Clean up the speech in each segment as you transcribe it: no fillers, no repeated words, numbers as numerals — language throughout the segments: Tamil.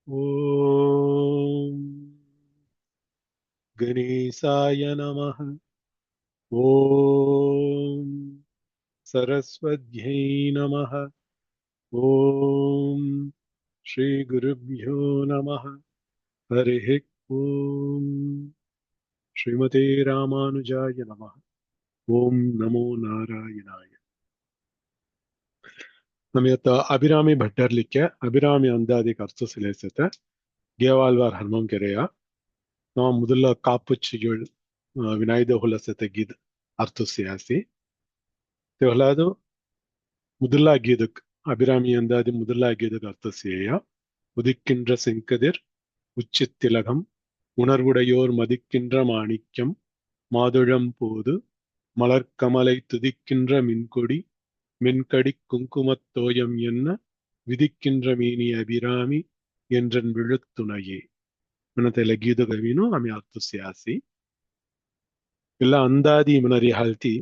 ஓம் கணேசாய நமः. ஓம் சரஸ்வத்யை நமः. ஓம் ஸ்ரீ குருப்யோ நமः. ஹரிः ஓம் ஸ்ரீமதே ராமானுஜாய நமः. ஓம் நமோ நாராயணாய. நம்ம ಇವತ್ತು ಅಭಿರಾಮಿ ಭಟ್ಟರ್ಲಿಕ್ಕೆ ಅಭಿರಾಮಿ ಅಂದಾದಿಗೆ ಅರ್ಥಸಿಲೇಸತೆ ಗೇವಾಲ್ವಾರ್ ಹನುಮಂ ಕೆರೆಯ ನಾವು ಮೊದಲ ಕಾಪುಚ್ಚಿಗಳು ವಿನಾಯ್ದ ಹುಲಸತೆ ಗಿದ್ ಅರ್ಥಸಿಯಾಸಿ ತೆವಲಾದು முதலாகியதுக்கு அபிராமி அந்தாதி முதலாகியதுக்கு அர்த்தசேயா உதிக்கின்ற செங்கதிர் உச்சித்திலகம் உணர்வுடையோர் மதிக்கின்ற மாணிக்கம் மாதுளம் போது மலர்கமலை துதிக்கின்ற மின்கொடி மின்கடி குங்குமத் தோயம் என்ன விதிக்கின்ற மீனி அபிராமி என்றன் விழுத்துணையே ಮನತೆಲ್ಲ ಗೀದಗವಿನು ಆಮೆ ಅರ್ಥಸ್ಯಾಸಿ ಇಲ್ಲ ಅಂದಾದಿ ಮನರಿ ಹಾಲ್ತಿ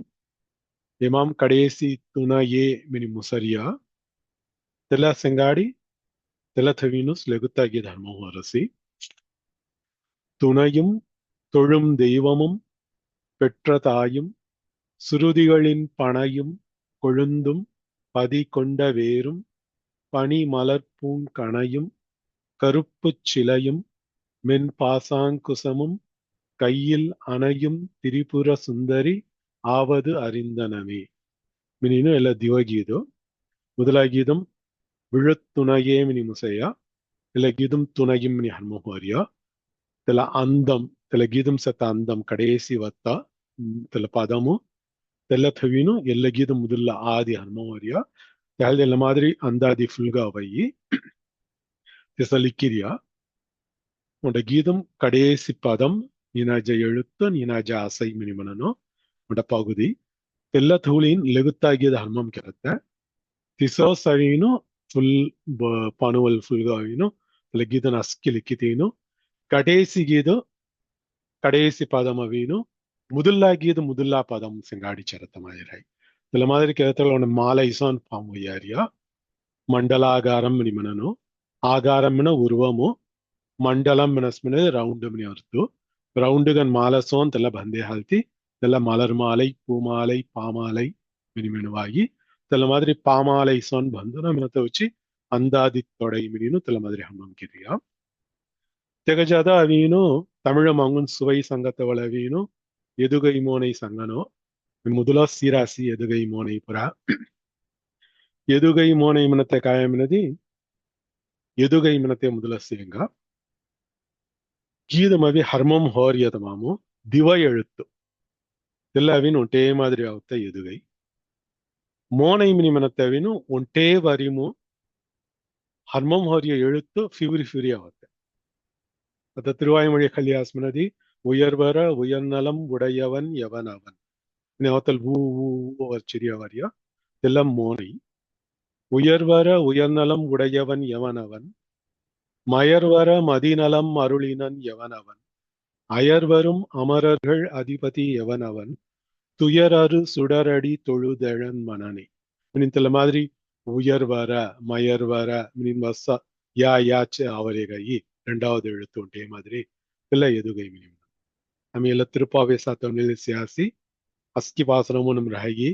ಇಮಾಮ್ ಕಡೇಸಿ ತುಣಯೇ ಮಿನಿ ಮುಸರಿಯಾ ತೆಲ ಸೆಂಗಾಡಿ தெலதவினுஸ் லெகுத்தாகிய தர்மம் அரசி துணையும் தொழும் தெய்வமும் பெற்ற தாயும் சுருதிகளின் பனையும் கொழுந்தும் பதி கொண்ட வேரும் பனி மலர்பூங்கணையும் கருப்புச் சிலையும் மென் பாசாங்குசமும் கையில் அணையும் திரிபுர சுந்தரி ஆவது அறிந்தனமே. மினினு ಎಲ್ಲ ದಿವಗೀದು முதலாகீதம் விழுத்துணையே மினி முசையா இல்ல கீதம் துணையும் மினி ஹன்மோஹரியா தெல அந்தம் தெல கீதம் சத்த அந்தம் கடைசி வத்தா தெல பதமு தெல்ல தவினு ಎಲ್ಲ ಗೀதம் முதல்ல ஆதி ஹன்மோஹரியா ಎಲ್ಲ மாதிரி ಅಂದಾದಿ ಫುಲ್ಗಾ வையி தெசலிக்கிரியா உண்ட கீதம் கடைசி பதம் நீனாஜ எழுத்து நீனாஜ அசை மினி மனனோ உண்ட பகுதி தெல்ல தூளின் லெகுத்தாகியது ஹன்மம் ಕೆರತ್ತೆ ತಿಸೋ ಸವಿನು ಫುಲ್ ಪನುವಲ್ ಫುಲ್ಗಾವಿನು தெல கீதன் அஸ்கி லிக்கிதீனு கடைசிகீது கடைசி பதம் அவினு முதலாகியது முதலா பதம் செங்காடி சரத்த மாதிரி இதுல மாதிரி கேரத்துல மாலை இசான் பாம்பு யாரியா மண்டலாகாரம் மனனு ஆகாரம் உருவமு ಮಂಡಲಂ ಮಿನಸ್ಮಿನ ರೌಂಡ್ ಮಿನಿ ಅರ್ತು ರೌಂಡ್ಗನ್ ಮಾಲಸೋನ್ ತೆಲ್ಲ ಬಂದೆ ಹಾಲ್ತಿ தெல்ல மலர் மாலை பூமாலை பாமாலை மினிமினுவாகி தெல்ல மாதிரி பாமாலை சொன் ಬಂದು ನಮ್ಮನತ வச்சு ಅಂದಾದಿ ತೊಡೈ ಮಿನಿನು தெல்ல மாதிரி ಹಮ್ಮಂ ಕಿರಿಯ ತೆಗಜಾದ ಅವೀನು ತಮಿಳ ಮಂಗುನ್ ಸುವೈ ಸಂಗತವಳ ಅವೀನು ಎದುಗೈ ಮೋನೈ ಸಂಗನೋ ಮುದುಲ ಸಿರಾಸಿ ಎದುಗೈ ಮೋನೈ ಪುರ ಎದುಗೈ ಮೋನೈ ಮನತೆ ಕಾಯಮಿನದಿ ಎದುಗೈ ಮನತೆ ಮುದುಲ ಸೇಂಗ ಗೀದಮವಿ ಹರ್ಮಂ ಹೋರ್ಯತಮಾಮು ದಿವ எழுத்து எல்லாவின் ஒட்டே மாதிரி ஆகுத்த எதுகை மோனை மினிமனத்தவினு ஒட்டே வரிமு ஹர்மம் ஹோரிய எழுத்து ஃபியூரி ஃபியூரி ஆகுத்த அத்த திருவாய்மொழி கல்யாஸ்மனதி உயர்வர உயர்நலம் உடையவன் எவன் அவன் அவத்தல் வச்சிரியா வரியா இதெல்லாம் மோனை உயர்வர உயர்நலம் உடையவன் எவன் அவன் மயர்வர மதிநலம் அருளினன் எவன் அவன் அயர்வரும் அமரர்கள் அதிபதி எவன் அவன் துயரறு சுடரடி தொழுதழன் மனனே மினித்தல மாதிரி உயர் வர மயர் வர மினின் வச யா யாச்சு அவரேகை ரெண்டாவது எழுத்து ஒன்றே மாதிரி இல்ல எதுகை மினிம் நம்ம ಎಲ್ಲ திருப்பாவே சாத்தவனில் சியாசி அஸ்கி பாசனமும் நம் ரஹி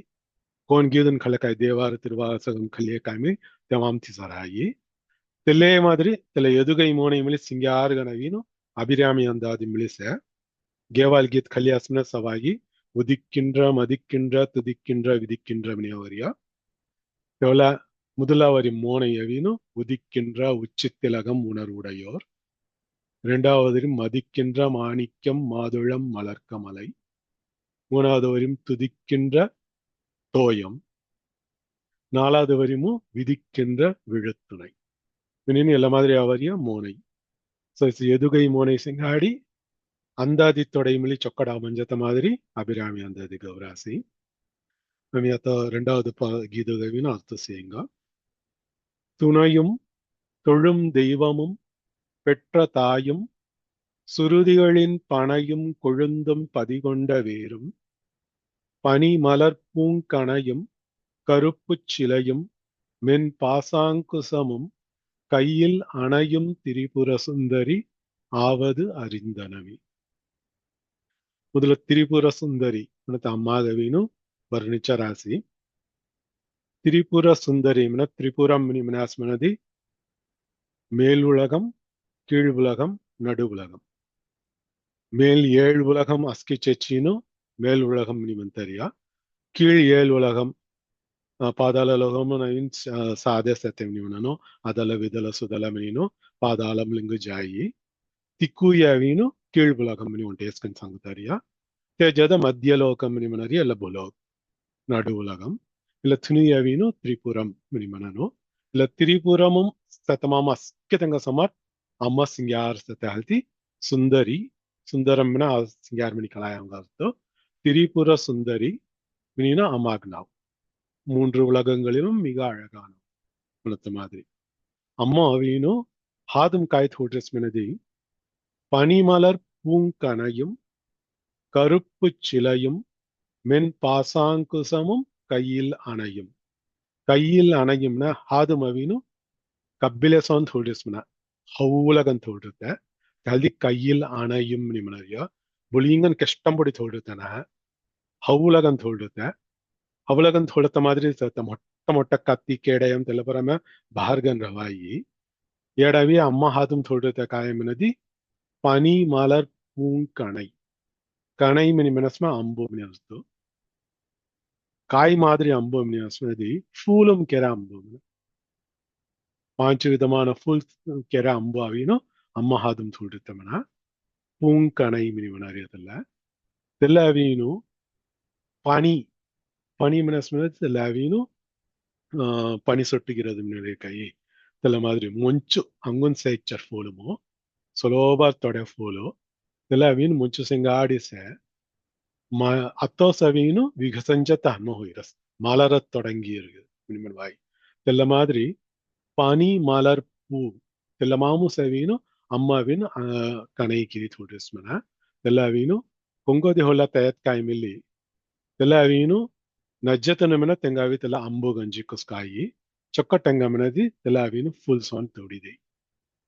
கோன் கீதன் கலக்காய் தேவார திருவாசகம் கல்லிய காமி தமாம் திசராயி தெல்லே மாதிரி தெல்ல எதுகை மோனை மிளி சிங்காறு கனவீனும் அபிராமி அந்தாதி மிளிச கேவால் கீத் கல்யாசன சவாகி உதிக்கின்ற மதிக்கின்ற துதிக்கின்ற விதிக்கின்ற வினியவரியா எவ்வள முதலாவரி மோனை அவினு உதிக்கின்ற உச்சித்திலகம் உணர்வுடையோர் இரண்டாவது மதிக்கின்ற மாணிக்கம் மாதுளம் மலர்க்கமலை மூணாவது வரியும் துதிக்கின்ற தோயம் நாலாவது வரியும் விதிக்கின்ற விழுத்துணை மினின்னு எல்லா மாதிரி அவரியா மோனை எதுகை மோனை சிங்காடி ಅಂದಾದಿ ತೊಡೈಮಿಳಿ ಚೊಕ್ಕಡ ಮಂಜತ மாதிரி அபிராமி ಅಂದಾದಿ ಗೌರಾಸಿ நம்ம ரெண்டாவது கீதகவின் அர்த்தம் செய்யுங்க துணையும் தொழும் தெய்வமும் பெற்ற தாயும் சுருதிகளின் பனையும் கொழுந்தும் பதிகொண்ட வேரும் பனி மலர்பூங்கணையும் கருப்புச் சிலையும் மென் பாசாங்குசமும் கையில் அணையும் திரிபுர சுந்தரி ஆவது அறிந்தனவி. ಮೊದಲು ತ್ರಿಪುರ ಸುಂದರಿ ಅಂತ ಅಮ್ಮಾದವಿನು ವರ್ಣಿച്ച ರಾಶಿ. திரிபுர சுந்தரி திரிபுரம் மனதி மேல் உலகம், கீழ் உலகம், நடு உலகம். மேல் 7 உலகம் அஸ்கிச்செச்சினு மேல் உலகம் நிமந்தரியா. கீழ் 7 உலகம் ಪಾದಾಳ ಲೋಕಂ ಮೀನ್ಸ್ ಸಾಧೆ ಸತ್ಯಂ ನಿವನನು ಅದಲ ವಿದಲ ಸುದಲ ಮೀನು ಪಾದಾಳಂ ಲಿಂಗು ಜಾಯಿ ತಿಕ್ಕುಯವೀನು ಕೀಳ್ ಉಲಗಂ ಮನಿ ಉಂಟು ಎಸ್ಕನ್ ಸಂಗತಾರಿಯ ತೇಜದ ಮಧ್ಯಲೋಕಂ ಮನಿಮನರಿ ಎಲ್ಲ ಬುಲೋಕ್ ನಡು ಉಲಗಂ ಇಲ್ಲ ತುನಿಯವೀನು ತ್ರಿಪುರಂ ಮನಿಮನನು ಇಲ್ಲ ತ್ರಿಪುರಮಂ ಸತಮಾಮ ಅಸ್ಕೆತಂಗ ಸಮರ್ ಅಮ್ಮ ಸಿಂಗ್ಯಾರ್ ಸತ ಹಲ್ತಿ ಸುಂದರಿ ಸುಂದರಮ್ಮನ ಸಿಂಗ್ಯಾರ್ ಮನಿ ಕಲಾಯಂಗಾರ್ತು திரிபுர சுந்தரி மினினா அம்மாக்னாவ் 3 உலகங்களிலும் மிக அழகான உலத்த மாதிரி. அம்மா அவீனோ ஹாதும் காய்த் ஹோட்ரஸ் மினதி பனிமலர் பூங்கனையும் கருப்பு சிலையும் மென் பாசாங்குசமும் கையில் அணையும். கையில் அணையும்னா ஹாதும் அவீனு கப்பிலசோன் ஹோட்ரஸ் மின ஹவுலகன் தோடுத்த கல்தி கையில் அணையும் நிமனரியா புலிங்கன் கஷ்டம் பொடி தோடுத்தன ஹவுலகன் தோடுத்த ಅವಲಗನ್ ಥೋಡತ ಮಾದರಿ ಮೊಟ್ಟ ಮೊಟ್ಟ ಕತ್ತಿ ಕೇಡಯಂ ತೆಲಪರಮ ಬಾರ್ಗನ್ ರವಾಯಿ ಎಡವಿ ಅಮ್ಮ ಹಾದುಂ ಥೋಡತ ಕಾಯಮನದಿ ಪನಿ ಮಾಲರ್ பூங் கணை கணை மினி மனஸ்மா அம்பு மினி அஸ்து காய் மாதிரி அம்பு மினி அஸ்மதி ஃபூலும் ಕೆರ ಅಂಬು 5 விதமான ஃபூல் ಕೆರ ಅಂಬು ಅವಿನು ಅಮ್ಮ ಹಾದುಂ ಥೋಡತಮನ பூங் கணை மினி மனரியதல்ல தெல்ல அவிನು பனி பனி மனஸ்மதி லாவீನು பனி சொட்டுகிறது முன்னாடி கை தெல்ல மாதிரி ಮುಂಚು ಅಂಗುನ್ ಸೇಚರ್ ಫೂಲುಮೋ ಸೊಲೋಬಾರ್ ತೊಡೆ ಫೂಲು ತೆಲವೀನು ಮುಂಚು ಸಿಂಗಾಡಿಸೆ ಅತ್ತೋ ಸವೀನು ವಿಘಸಂಜತ ಹಣ್ಣು ಹೋಯಿರಸ್ ಮಾಲರತ್ தொடங்கி இருக்குது மினிமன் வாய் தெல்ல மாதிரி பனி மலர் பூ தெல்ல மாமு சவீನು ಅಮ್ಮವಿನ ಕಣೈ ಕಿರಿ ತೋಡಿಸ್ಮನ ತೆಲವೀನು ಕೊಂಗೋದಿ ಹೊಲ ತಯತ್ ಕಾಯಿ ಮಿಲ್ಲಿ ತೆಲವೀನು ನಜ್ಜತನಮನ ತೆಂಗಾವಿ ತೆಲ ಅಂಬು ಗಂಜಿ ಕುಸ್ಕಾಯಿ ಚೊಕ್ಕ ಟೆಂಗಮನದಿ ತೆಲಾವಿನು ಫುಲ್ ಸಾನ್ ತೋಡಿದೆ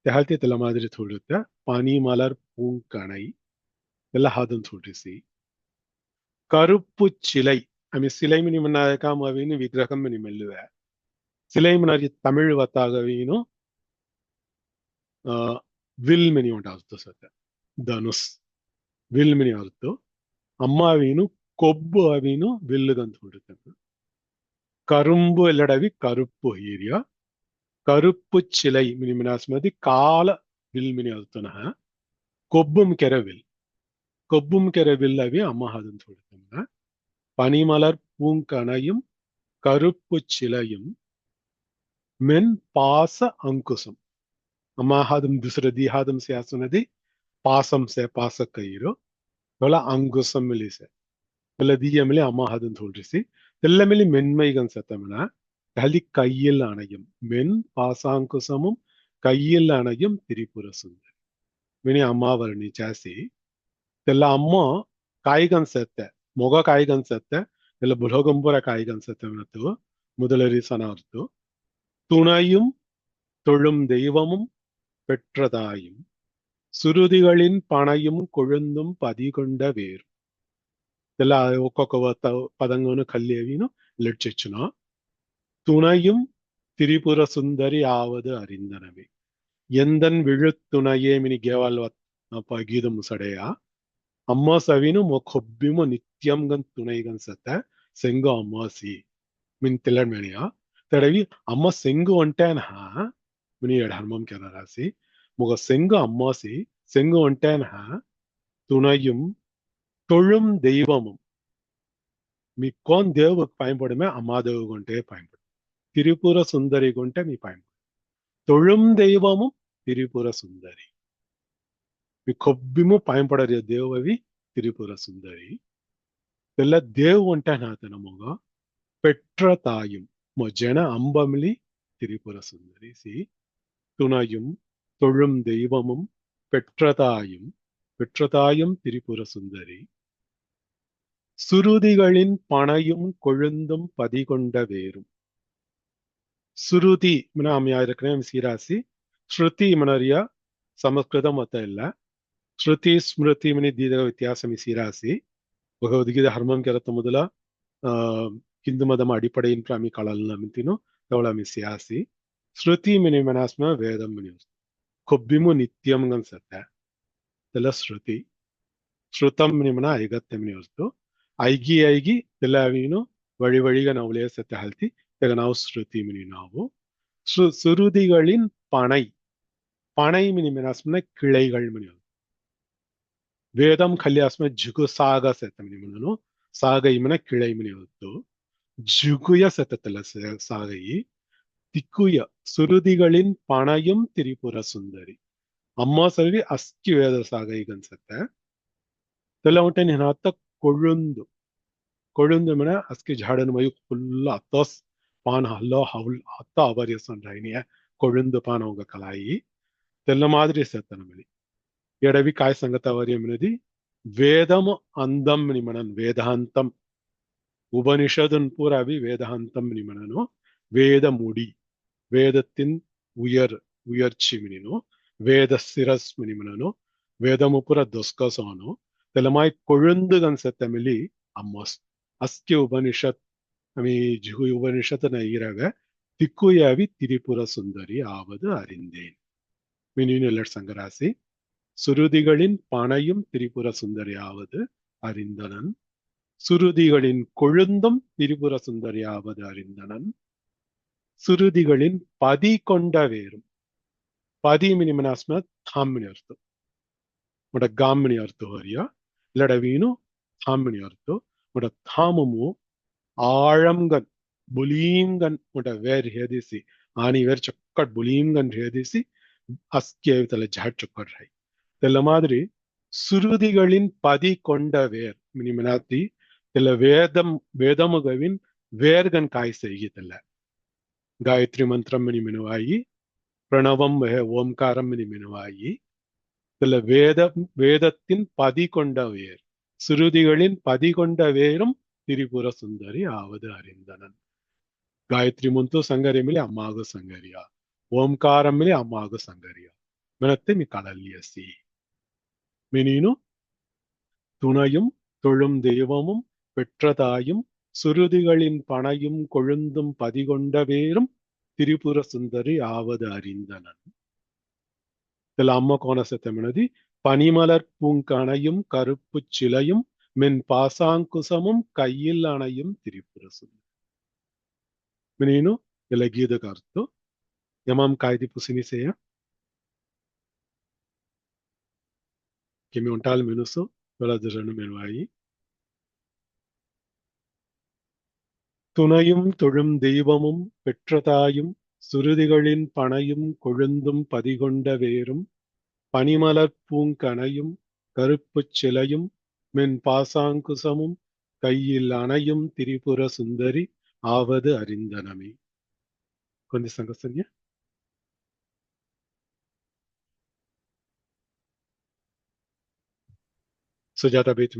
ತೆಹಲ್ತಿ ತೆಲ ಮಾದರಿ ತೋಡುತ್ತ ಪಾನಿ ಮಲರ್ பூங் கணை ಎಲ್ಲ ಹಾದನ್ ತೋಡಿಸಿ ಕರುಪ್ಪು ಚಿಲೈ ಆಮೆ ಸಿಲೈ ಮಿನಿ ಮನಾಯಕಾಮವಿನು ವಿಗ್ರಹಂ ಮಿನಿ ಮೆಲ್ಲುವ ಸಿಲೈ ಮನರಿ ತಮಿಳ್ ವತ್ತಾಗವಿನು ವಿಲ್ ಮಿನಿ ಉಂಟಾಗುತ್ತು ಸತ್ತ ಧನುಸ್ ವಿಲ್ ಮಿನಿ ಆಗುತ್ತು ಅಮ್ಮವಿನು ಕೊಬ್ಬು ಅವಿನು ವಿಲ್ಲುಗಂತ ಹೊಡುತ್ತೆ கரும்பு இல்லடவி கருப்பு ஹீரியா கருப்பு சிலை மினிமினாஸ்மதி கால வில் மினி ಅರ್ತನ கொப்பும் கெரவில் கொப்பும் கெரவில் அவி அம்மஹாதன் சொல்லுங்க பனிமலர் பூங்கணையும் கருப்பு சிலையும் மென் பாச அங்குசம் அம்மஹாதம் துசரதி ஹாதம் சியாசுனதி பாசம் சே பாச கயிறு தொல அங்குசம் மிலிசே தொல தீயமிலி அம்மஹாதன் சொல்லிசி தெல்லமிலி மென்மைகன் சத்தம்னா கலி கையில் அணையும் மென் பாசாங்குசமும் கையில் அணையும் திரிபுர சுந்தரி மினி அம்மா வர்ணி ಜಾಸಿ தெல்ல அம்மா ಕಾಯಿಗನ್ ಸತ್ತ ಮೊಗ ಕಾಯಿಗನ್ ಸತ್ತ ಎಲ್ಲ ಬುಲೋಗಂಬುರ ಕಾಯಿಗನ್ ಸತ್ತವನತ್ತು முதலரி சனார்த்து துணையும் தொழும் தெய்வமும் பெற்றதாயும் சுருதிகளின் பனையும் கொழுந்தும் பதிகொண்ட வேறு ಎಲ್ಲ ಒಕ್ಕೊಕ್ಕ ಪದಂಗವನ್ನು ಕಲ್ಲಿಯವಿನು ಲೆಡ್ಚೆಚ್ಚುನ துணையும் திரிபுர சுந்தரி ஆவது அறிந்தனவே எந்தன் விழுத்துணையே மினி கேவால் கீதம் சடையா அம்மா சவினு மொக்கொப்பிமோ நித்தியம் கன் துணைகன் சத்த செங்கு அம்மாசி மின் தில்லண்மணியா தடவி அம்மா செங்கு ஒன்ட்டேனா மினி ஹர்மம் ಕೆರ ರಾಸಿ முக செங்கு அம்மாசி செங்கு ஒன்ட்டேனா துணையும் தொழும் தெய்வமும் மிக்கோன் தேவுக்கு பயன்படுமே அம்மாதேவு கொண்டே பயன்படும் திரிபுர சுந்தரி கொண்டே மீ பயன்படும் தொழும் தெய்வமும் திரிபுர சுந்தரி மிக்கொப்பிமு பயன்படுற தேவவி திரிபுர சுந்தரி ಎಲ್ಲ ದೇವ್ ಒಂಟೆ ನಾತ ನಮಗ பெற்ற தாயும் ஜன அம்பமிலி திரிபுர சுந்தரி சி துணையும் தொழும் தெய்வமும் பெற்றதாயும் திரிபுர சுந்தரி சுருதிகளின் பனையும் கொழுந்தும் பதிகொண்ட வேரும் ಸುರುತಿ ಮನ ಆಮ್ಯ ಇರಕನೆ ಸಿರಾಸಿ ಶ್ರುತಿ ಮನರಿಯ ಸಂಸ್ಕೃತ ಮತ ಇಲ್ಲ ಶ್ರುತಿ ಸ್ಮೃತಿ ಮನಿ ದೀರ್ಘ ವ್ಯತ್ಯಾಸ ಸಿರಾಸಿ ಭಗವದ್ಗೀತೆ ಹರ್ಮಂ ಕೆರತ ಮೊದಲ ಹಿಂದೂ ಮದಮ ಅಡಿಪಡೆயின் ಪ್ರಾಮಿ ಕಳಲ್ನ ಮಿಂತಿನು ತವಳಮಿ ಸಿಯಾಸಿ ಶ್ರುತಿ ಮಿನಿ ಮನಾಸ್ಮ ವೇದಂ ಮಿನಿ ಕೊಬ್ಬಿಮು ನಿತ್ಯಂ ಅನ್ಸತ್ತೆ ಎಲ್ಲ ಶ್ರುತಿ ಶ್ರುತಂ ಮಿನಿ ಮನ ಐಗತ್ಯ ಮಿನಿ ಹೊಸ್ತು ಐಗಿ ಎಲ್ಲವೀನು வழி வழிக நாவலே சத்த ஹல்தி தெக நாவ் ஸ்ருதி மினி நாவு சுருதிகளின் பனை மினி மினாஸ்மன கிளைகள் மினி வேதம் கல்யாஸ்ம ஜுகு சாக சத்த மினி மினு சாகை மின கிளை மினி ಹೊತ್ತು ஜுகுய சத்தத்துல சாகை திக்குய சுருதிகளின் பனையும் திரிபுர சுந்தரி அம்மா சரி அஸ்கி வேத சாகை கன்சத்த தெல்லவட்ட நினாத்த கொழுந்து மின அஸ்கி ஜாடன் மயு ஃபுல்லா அத்தோஸ் பான் ஹல்லோ ஹவுல் அத்த அவரிய சொன்றாயினிய கொழுந்து பான் அவங்க கலாயி தெல்ல மாதிரி சேத்தனமிலி எடவி காய் சங்கத்த அவரியமினதி வேதம் அந்தம் நிமனன் வேதாந்தம் உபனிஷதுன் பூராவி வேதாந்தம் நிமனனோ வேத முடி வேதத்தின் உயர்ச்சி மினினோ வேத சிரஸ் மினிமனனோ வேதமு புற தொஸ்கசோனோ தெல்லமாய் கொழுந்து கன்சத்தமிலி அம்மோஸ் அஸ்கி உபனிஷத் ஜுகு உபனிஷத் நைரக திக்குயாவி திரிபுர சுந்தரி ஆவது அறிந்தேன் மினின் எல்லட் சங்கராசி சுருதிகளின் பனையும் திரிபுர சுந்தரி ஆவது அறிந்தனன் சுருதிகளின் கொழுந்தும் திரிபுர சுந்தரி ஆவது அறிந்தனன் சுருதிகளின் பதி கொண்ட வேரும் பதி மினிமனாஸ்ம தாமினி அர்த்தம் உட காமினி அர்த்தம் வரியா இல்லட வீணு தாமினி அர்த்தம் உட தாமமு ಆಳಂಗನ್ ಬುಲೀಂಗನ್ ಉಂಟ ವೇರ್ ಹೇದಿಸಿ ಆನಿ ವೇರ್ ಚೊಕ್ಕಟ್ ಬುಲೀಂಗನ್ ಹೇದಿಸಿ ಅಸ್ಕೆ ತಲೆ ಜಾಟ್ ಚೊಕ್ಕಟ್ ಹೈ தெல்ல மாதிரி சுருதிகளின் பதி கொண்ட வேர் மினிமனாத்தி தெல்ல வேதமுகவின் வேர்கன் காய் செய்கிதல்ல காயத்ரி மந்திரம் மினி மினுவாயி பிரணவம் ஓம்காரம் மினி மினுவாயி தெல்ல வேதத்தின் பதி கொண்ட வேர் சுருதிகளின் பதி கொண்ட வேரும் திரிபுர சுந்தரி ஆவது அறிந்தனன் காயத்ரி முந்து சங்கரிமிலி அம்மாகு சங்கரியா ஓம்காரமிலி அம்மாகு சங்கரியா மினத்தை மி கடல்யசி மினினு துணையும் தொழும் தெய்வமும் பெற்றதாயும் சுருதிகளின் பனையும் கொழுந்தும் பதிகொண்ட வேரும் திரிபுர சுந்தரி ஆவது அறிந்தனன் இதுல அம்மா கோணசத்தமினதி பனிமலர் பூங்கணையும் கருப்பு சிலையும் மென் பாசாங்குசமும் கையில் அணையும் திரிபுர சுந்தரி மினினு ఇలా గీతకు అర్థం యమం కాయిది పుసినిసేయ que me untal menuso para derrano menwayi துணையும் தொழும் தெய்வமும் பெற்றதாயும் சுருதிகளின் பனையும் கொழுந்தும் பதிகொண்ட வேரும் பனிமலர் பூங்கணையும் கருப்புச் சிலையும் மென் பாசாங்குசமும் கையில் அணையும் திரிபுர சுந்தரி ஆவது அறிந்தனமே கொஞ்சம் சங்கசன்யா சுஜாதா பேச்சு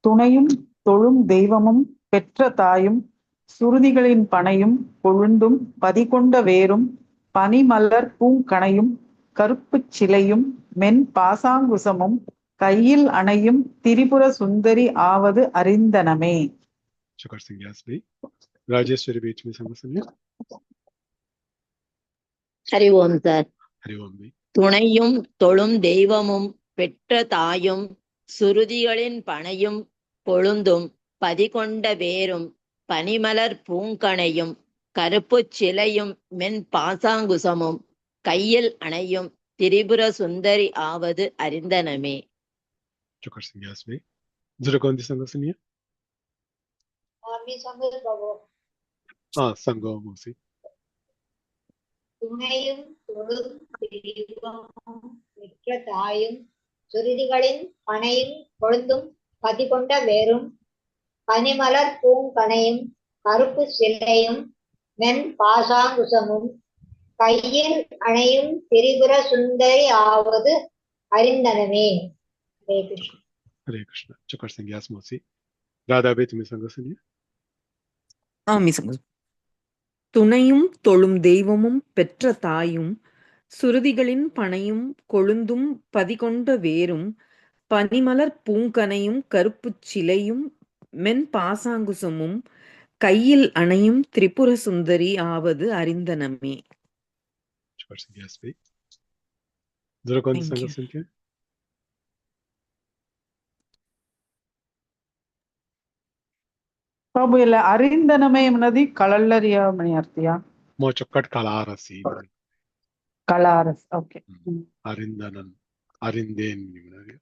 துணையும் தொழும் தெய்வமும் பெற்ற தாயும் சுருதிகளின் பனையும் கொழுந்தும் பதிகொண்ட வேரும் பனிமலர் பூங்கணையும் கருப்புச் சிலையும் மென் பாசாங்குசமும் கையில் அணையும் திரிபுர சுந்தரி ஆவது அறிந்தனமே. ராஜேஸ்வரி बीच में समझ सुनिए. हरि ओम सर. हरि ओम भी. துணையும் தொழும் தெய்வமும் பெற்ற தாயும் சுருதிகளின் பனையும் கொழுந்தும் பதிகொண்ட வேரும் பனிமலர் பூங்கணையும் கருப்புச் சிலையும் மென் பாசாங்குசமும் கையில் அணையும் திரிபுர சுந்தரி ஆவது அறிந்தனமே. चुकर सिंह यास्मी जरा कौन सी संग सुनिए. हाँ संगो मौसी. துணையும் தொழும் தெய்வமும் பெற்ற தாயும் சுருதிகளின் பனையும் கொழுந்தும் பதிகொண்ட வேரும் பனிமலர் பூங்கணையும் கருப்பு சிலையும் மென் பாசாங்குசமும் கையில் அணையும் திரிபுர சுந்தரி ஆவது அறிந்தனமே. हरे कृष्ण. हरे कृष्ण. चुकर सिंह यास मौसी. राधा बे तुम्हें संग सुनिए. மிஸ் துணையும் தொழும் தெய்வமும் பெற்ற தாயும் சுருதிகளின் பனையும் கொழுந்தும் பதிகொண்ட வேரும் பனிமலர் பூங்கனையும் கருப்புச் சிலையும் மென் பாசாங்குசமும் கையில் அணையும் திரிபுர சுந்தரி ஆவது அறிந்தனமே. Thank you. బాబు ఇలా అరిందనమే ఉన్నది కళల్లరియమని అర్థయా మోచొక్కటి కళారసి కళారస్ ఓకే అరిందనన్ అరిందేన్ నిమనది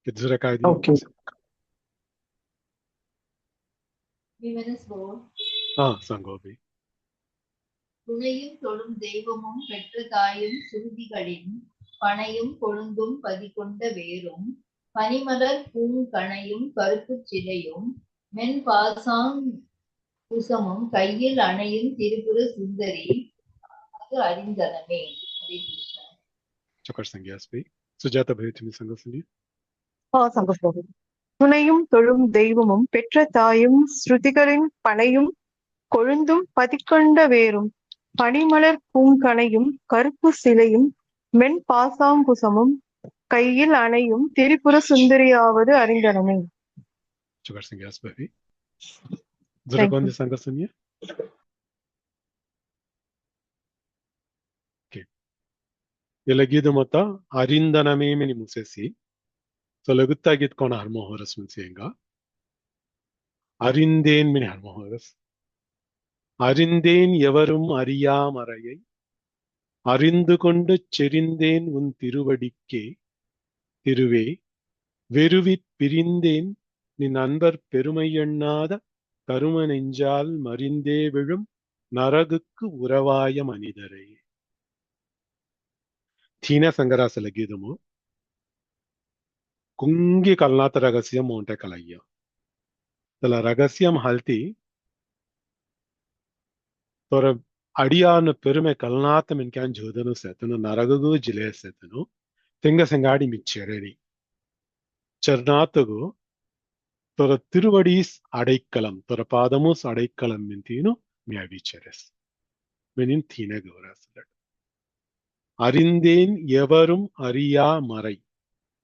కిద్జరకాది ఓకే சங்கோபி துணையும் தொழும் தெய்வமும் பெற்ற தாயும் சுருதிகளின் பனையும் கொழுந்தும் பதிகொண்ட வேரும் பனிமலர் பூங்கணையும் கருப்புச் சிலையும் மென் பாசாங் குசமும் கையில் அணையும் திரிபுர சுந்தரி அது அறிந்தனமே. சுஜாதா பவித்மி சங்கோசனி துணையும் தொழும் தெய்வமும் பெற்ற தாயும் ஸ்ருதிகளின் பனையும் கொழுந்தும் பதிக்கொண்ட வேரும் பனிமலர் பூங்கணையும் கருப்பு சிலையும் மென் பாசாங்குசமும் கையில் அணையும் Tripura சுந்தரியாவது அறிந்தனமே. Elagidamata arindaname meni musesi. So lagutagit kon harmohoras munsenga. Arinden meni harmohoras. Arinden yavarum ariyam arayai. அறிந்து கொண்டு செறிந்தேன் உன் திருவடிக்கே திருவே வெறுவிற் பிரிந்தேன் நின் அன்பர் பெருமை எண்ணாத கரும நெஞ்சால் மறிந்தே விழும் நரகுக்கு உறவாய மனிதரே. தீன சங்கராசல கீதமோ குங்கி கல்நாத்த ரகசியம் உன்ட்ட கலையா தல ரகசியம் ஹல்தி தோர அடியான பெருமை கல்நாத்தம் என்கான் ஜோதனு சேத்தனு நரககு ஜிலே சேத்தனு தெங்க செங்காடி மிச்சேரி சர்நாத்தகு தோர திருவடீஸ் அடைக்கலம் தோர பாதமுஸ் அடைக்கலம் மின்தீனு மியாவிச்செரஸ் மெனின் தீன கௌராசலட் அறிந்தேன் எவரும் அறியா மறை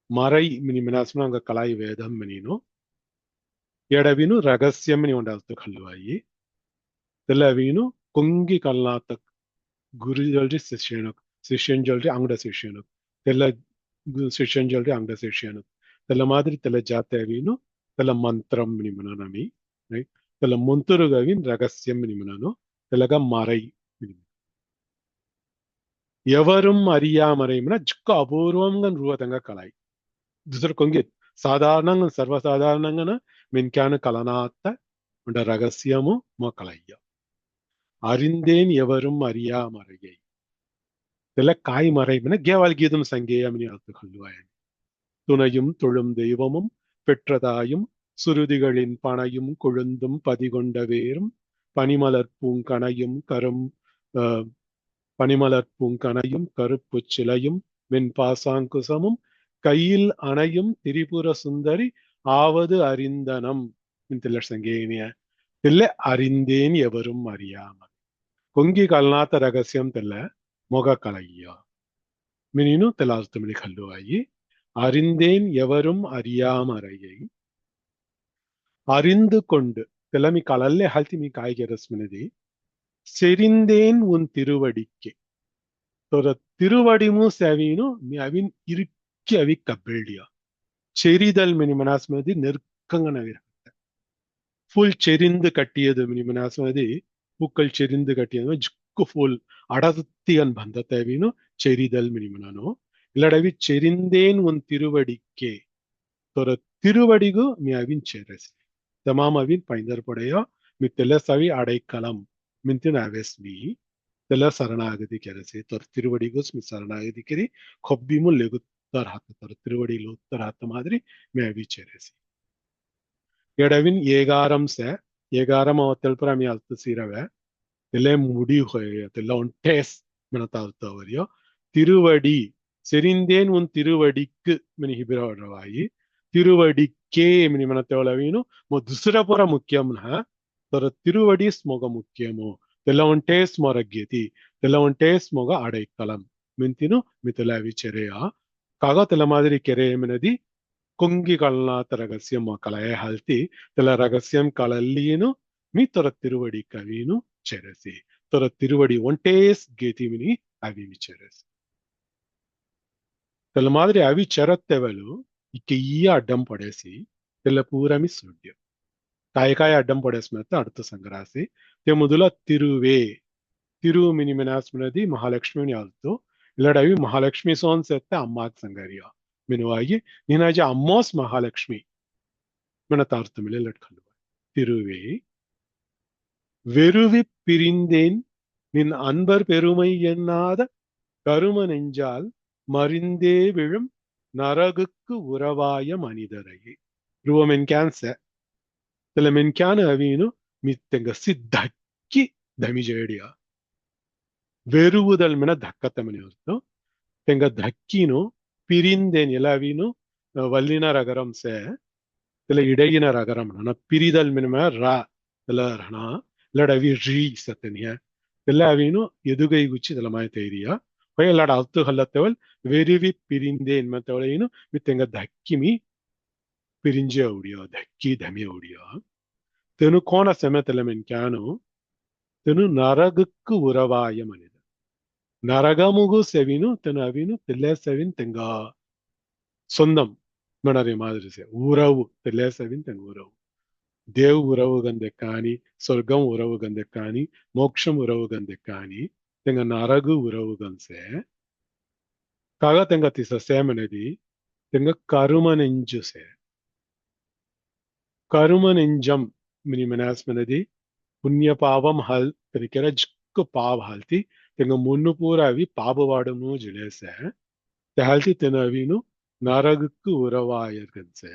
மறை மினி மினாஸ்மனா அங்க கலாய் வேதம் மினினு எடவினு ரகசியம் மினி உண்டாத்து கல்லுவாயி தெல்லவினு ಕೊಂಗಿ ಕಲ್ನಾತ ಗುರು ಜಲ್ರಿ ಶಿಷ್ಯನ್ ಜಲ್ರಿ ಅಂಗಡ ಶಿಷ್ಯನು ತೆಲ್ಲ ಶಿಷ್ಯನ್ ಜಲ್ರಿ ಅಂಗಡ ಶಿಷ್ಯನು ತೆಲ್ಲ ಮಾದರಿ ತೆಲ್ಲ ಜಾತವಿನು ತೆಲ್ಲ ಮಂತ್ರಂ ನಿಮನನಮಿ ತೆಲ್ಲ ಮುಂತುರುಗವಿನ್ ರಹಸ್ಯಂ ನಿಮನನು ತೆಲ್ಲಗ ಮರೈ ఎవரும் அறியாமறைனா ஜுக்க అపూర్వంగా రూపంగా కలాయి దుసర కొంగి సాధారణంగా సర్వసాధారణంగా మిన్కాను కలనాత ఉండ రహస్యము మో కలయ్య அறிந்தேன் எவரும் அறியாமறையை தெல்ல காய் மறைமன கேவால் கீதம் சங்கேயமினி அர்த்த கொள்ளுவாயன் துணையும் தொழும் தெய்வமும் பெற்றதாயும் சுருதிகளின் பனையும் கொழுந்தும் பதிகொண்ட வேரும் பனிமலர் பூங்கணையும் பனிமலர் பூங்கணையும் கருப்பு சிலையும் வெண்பாசாங்குசமும் கையில் அணையும் திரிபுர சுந்தரி ஆவது அறிந்தனம் சங்கேனிய தெல்ல அறிந்தேன் எவரும் அறியாமல் கொங்கி கல்நாத்த ரகசியம் தெல்ல மொக கலையா மினினு தெல்லார்த்தமிழி கல்லுவாயி அறிந்தேன் எவரும் அறியாமறையை அறிந்து கொண்டு தெல்லமி கலல்லே ஹல்தி மீ காய்கரஸ்மினதி செறிந்தேன் உன் திருவடிக்கு தொர திருவடிமு செவீனு மீ அவின் இறுக்கி அவி கப்பிள்டியா செறிதல் மினி மனாஸ்மதி நெருக்கங்கன ஃபுல் செறிந்து கட்டியது மினி மனாஸ்மதி பூக்கள் செறிந்து கட்டியது ஜுக்கு ஃபுல் அடர்த்தியன் பந்தத்தேவினு செறிதல் மினிமனோ இல்லடவி செறிந்தேன் உன் திருவடிக்கே தொர திருவடிகு மீ அவின் செரஸ் தமாம் அவின் பைந்தற்படையோ மீ தெல்லசவி அடைக்கலம் மின்தின் அவஸ்மி தெல்ல சரணாகதி கெரசி தொர திருவடிகுஸ் மீ சரணாகதி கெரி கொப்பிமு லெகுத்தர் ஹாத்த தொர திருவடியில் உத்தர் ஹாத்த மாதிரி மீ அவி செரசி எடவின் ஏகாரம் சே ஏகாரம் அவத்தல்புற மீ அல்த்து சீரவ தெல்ல முடி தெல்ல ஒன் டேஸ் மினத்தாவரியோ திருவடி செறிந்தேன் உன் திருவடிக்கு மினி ஹிபிரவாயி திருவடிக்கே மினி மனத்தேவலவீனு மோ துசரபுர முக்கியம்னா தர திருவடி ஸ்மோக முக்கியமோ தெல்லவன்டே ஸ்மரகேதி தெல்லவன்டே ஸ்மோக அடைக்கலம் மின்தினு மித்துல விச்சரையா காக தெல மாதிரி ಕೆರೆಯಮಿನದಿ ಕೊಂಗಿಗಳನಾಥ ರಹಸ್ಯಂ ಕಲಯ ಹಲ್ತಿ ತೆಲ ರಹಸ್ಯಂ ಕಲಲ್ಲಿನು ಮೀ ತೊರ ತಿರುವಡಿ ಕವಿನು ಚೆರಸಿ ತೊರ ತಿರುವಡಿ ಒಂಟೇಸ್ ಗೇತಿಮಿನಿ ಅವಿಮಿ ಚೆರಸಿ తెల మాదిరి అవి చెరత్తెవలు ఇక ఈ అడ్డం పడేసి తెల్ల పూరమి సుడ్య కాయకాయ అడ్డం పడేసినంత అడుతు సంగరాసి తె ముదుల తిరువే తిరు మినిమినాస్మినది మహాలక్ష్మిని ఆల్ತು ಇಲ್ಲಡವಿ ಮಹಾಲಕ್ಷ್ಮಿ ಸೋನ್ಸೆತ್ತೆ ಅಮ್ಮಾಕ್ ಸಂಗರಿಯ ಮಿನುವಾಗಿ ನೀನಾಜಿ ಅಮ್ಮೋಸ್ ಮಹಾಲಕ್ಷ್ಮಿ ಮಿನ ತಾರ್ತಮಿಲೆ ಲಟ್ಕಲ್ವ ತಿರುವೆ வெறுவி பிரிந்தேன் நின் அன்பர் பெருமை எண்ணாத கரும நெஞ்சால் மறிந்தே விழும் நரகுக்கு உறவாய மனிதரையே ருவமென்கான்ச தெல மென்கான அவீನು ಮಿತ್ತೆಂಗ ಸಿದ್ಧಕ್ಕಿ ಧಮಿಜೇಡಿಯ வெறுவுதல் மின தக்கத்தமனி அர்த்தம் தெங்க தக்கினு பிரிந்தேன் எல்லாவீனு வல்லின ரகரம் சே இதுல இடையின ரகரம் பிரிதல் மினம ரா இதுல ரணா இல்லடவி ரீ சத்தனிய எல்லாவீனு எதுகை குச்சி இதுல மாதிரி தெரியா போய் எல்லாட அத்து ஹல்லத்தவள் வெறுவி பிரிந்தேன் மத்தவளையினு மித்தெங்க தக்கிமி பிரிஞ்ச ஓடியா தக்கி தமி ஓடியா தெனு கோண செமத்துல மென்கானு தெனு நரகுக்கு உறவாய மனிதன் நரகமுகு செவினு தெனு அவினு தெல்ல செவின் தெங்க சொந்தம் மனரே மாதிரி சே உறவு தெல்ல செவின் தெங்க உறவு தேவ் உறவு கந்த காணி சொர்க்கம் உறவு கந்த காணி மோட்சம் உறவு கந்த காணி தெங்க நரகு உறவு கன்சே காக தெங்க திச சேமனதி தெங்க கரும நெஞ்சு சே கரும நெஞ்சம் மினி மனாஸ்மனதி புண்ணிய பாவம் ஹல் தெரிக்கிற ஜிக்கு பாவ ஹல்தி தெங்க முன்னு பூராவி பாபவாடமு ஜிலேச தெஹல்தி தென அவினு நரகுக்கு உறவாயர்கன்சே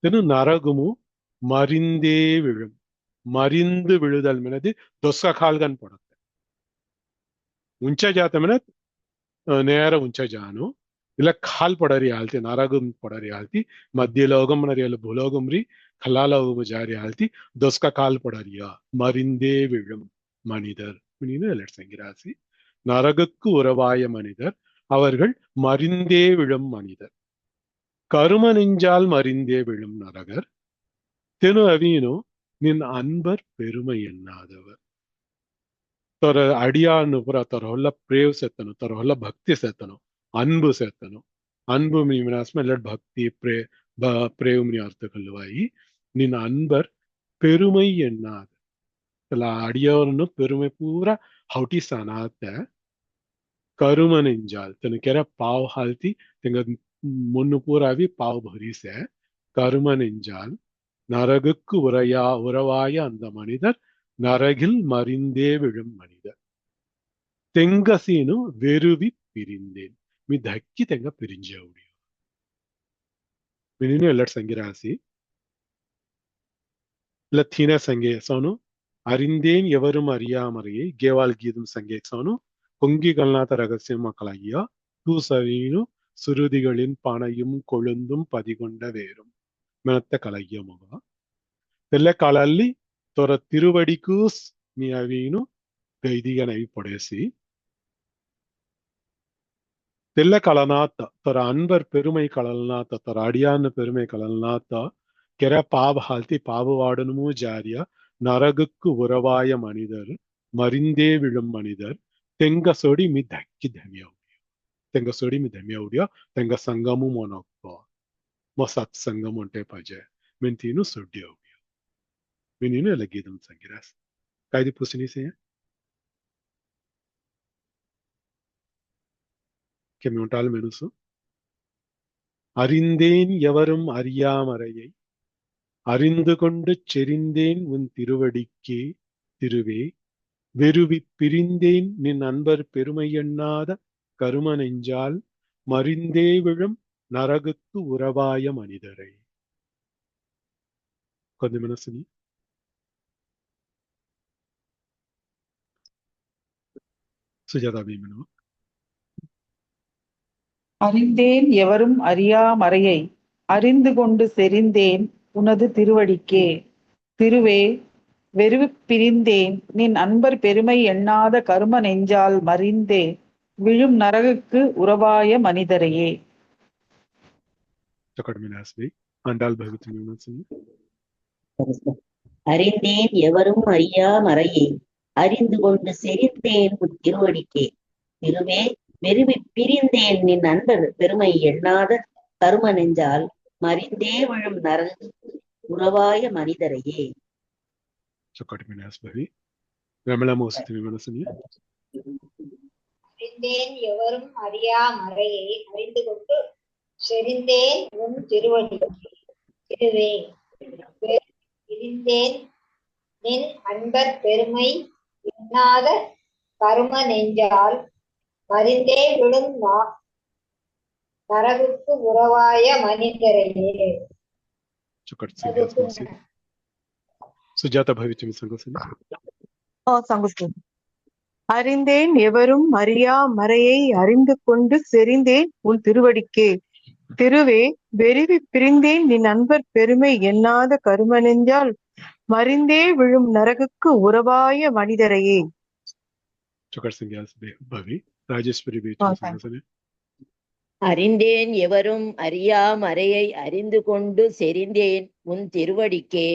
தெனு நரகுமு மறிந்தே விழும் மறிந்து விழுதல் மினதி தொஸ்க கால்கன் படத்தை ಉಂಚ ಜಾತಮನ ನೇರ ಉಂಚ ಜಾನು ಇಲ್ಲ ಖಾಲ್ ಪಡರಿ ಆಲ್ತಿ ನರಗುಂ ಪಡರಿ ಆಲ್ತಿ ಮಧ್ಯ ಲೋಗಂ ನರಿಯಲು ಭೂಲೋಗಂ ರೀ ಖಲಾಲೋಗಂ ಜಾರಿ ಆಲ್ತಿ ದೊಸ್ಕ ಕಾಲ್ ಪಡರಿಯ மறிந்தே விழும் மனிதர் சங்கிராசி நரகுக்கு உறவாய மனிதர் அவர்கள் மறிந்தே விழும் மனிதர் கரும நெஞ்சால் மறிந்தே விழும் நரகர் தெனு அவீனோ நின் அன்பர் பெருமை எண்ணாதவர் ತೊರ ಅಡಿಯಾನು ಪುರ ತೊರ ಹೊಲ್ಲ ಪ್ರೇವ್ ಸೆತ್ತನು ತೊರ ಹೊಲ್ಲ ಭಕ್ತಿ ಸೆತ್ತನು ಅನ್ಬು ಸೆತ್ತನು ಅನ್ಬು ಮಿನಾಸ್ಮ ಎಲ್ಲ ಭಕ್ತಿ ಪ್ರೇವ್ನಿ ಅರ್ಥ ಕಲ್ಲುವಾಯಿ ನಿನ್ನ ಅನ್ಬರ್ பெருமை எண்ணாது அடியவர்னு பெருமை பூரா ஹவுட்டி சனாத்த கரும நெஞ்சால் தெனக்கெர பாவ் ஹால்த்தி தெங்க முன்னு பூராவி பாவ் பரிச கரும நெஞ்சால் நரகுக்கு உறவாய அந்த மனிதர் நரகில் மறிந்தே விழும் மனிதர் தெங்கசீனு வெறுவி பிரிந்தேன் மீ தக்கி தெங்க பிரிஞ்ச முடியும் மினினு எல்லா சங்கிராசி இல்ல தீன சங்கே சோனு அறிந்தேன் எவரும் அறியாமறையை கேவால் கீதம் சங்கே சோனு பொங்கி கல்நாத ரகசியம் மக்களாகியா தூசவீனு சுருதிகளின் பனையும் கொழுந்தும் பதிகொண்ட வேறும் மெனத்த கலகிய முக தெல்ல காலಲ್ಲಿ ತೊರ ತಿರುವಡಿಕೂಸ್ ನೀ ಅವೀನು ಗೈದಿಗನೈ ಪೊಡೆಸಿ தெல்ல கலநாத்த தொர அன்பர் பெருமை கலல்நாத்த தொர அடியான்னு பெருமை கலல்நாத்த கெர பாவ ஹால்த்தி பாவவாடனுமு ஜாரியா நரகுக்கு உறவாய மனிதர் மறிந்தே விழும் மனிதர் தெங்க சொடி மி தக்கி தமியா தெங்க சொடி மி தமியா உடியா தெங்க ಸಂಗಮು ಮೊನೊಕ್ಕೋ ಮೊ ಸತ್ಸಂಗಂ ಒಂಟೆ ಪಜೆ ಮೆಂತೀನು ಸೊಡ್ಡಿಯ ಉಡಿಯ ಮೆನೀನು ಎಲ್ಲ ಗೀದಂ ಸಂಗಿರಾಸ್ ಕಾಯ್ದಿ ಪುಸಿನಿ ಸೇ கெமியோட்டால் மெனுசு அறிந்தேன் எவரும் அறியாமறையை அறிந்து கொண்டு செறிந்தேன் உன் திருவடிக்கே திருவே வெறுவி பிரிந்தேன் நின் அன்பர் பெருமை எண்ணாத கரும நெஞ்சால் மறிந்தே விழும் நரகுக்கு உறவாய மனிதரை கொஞ்சம் மனசுனி சுஜாதா பீமனோ அறிந்தேன் எவரும் அறியாமறையை அறிந்து கொண்டு செறிந்தேன் உனது திருவடிக்கே திருவே வெறுவி பிரிந்தேன் நின் அன்பர் பெருமை எண்ணாத கரும நெஞ்சால் மறிந்தே விழும் நரகுக்கு உறவாய மனிதரையே. Chakadminasvi. Andal Bhaviti Mimanasini. அறிந்தேன் எவரும் அறியா மறையை அறிந்து கொண்டு செறிந்தேன் உன் திருவடிக்கே. திருவே வெறுவி பிரிந்தேன் நின் அன்பர் பெருமை எண்ணாத கரும நெஞ்சால் மறிந்தே விழும் நரகுக்கு உறவாய மனிதரையே. Chakadminasvi. Ramala Mositi Mimanasini. அறிந்தேன் எவரும் அறியா மறையை அறிந்து கொண்டு செறிந்தேன் உன் திருவடிக்கே. திருவே பிரிந்தேன் நின் அன்பர் பெருமை எண்ணாத கரும நெஞ்சால் மறிந்தே விழும் நரகுக்கு உறவாய மனிதரையே. Chakadminasvi. Sujata Bhaviti Misangasini. சங்கஸ்கிருதம். அறிந்தேன் எவரும் அறியா மறையை அறிந்து கொண்டு செறிந்தேன் உன் திருவடிக்கே. திருவே வெறுவி பிரிந்தேன் நின் அன்பர் பெருமை எண்ணாத கரும நெஞ்சால் மறிந்தே விழும் நரகுக்கு உறவாய மனிதரையே. Chakadminasvi Bhavi. Rajeshwari Bhaviti Misangasini. அறிந்தேன் எவரும் அறியா மறையை அறிந்து கொண்டு செறிந்தேன் உன் திருவடிக்கே.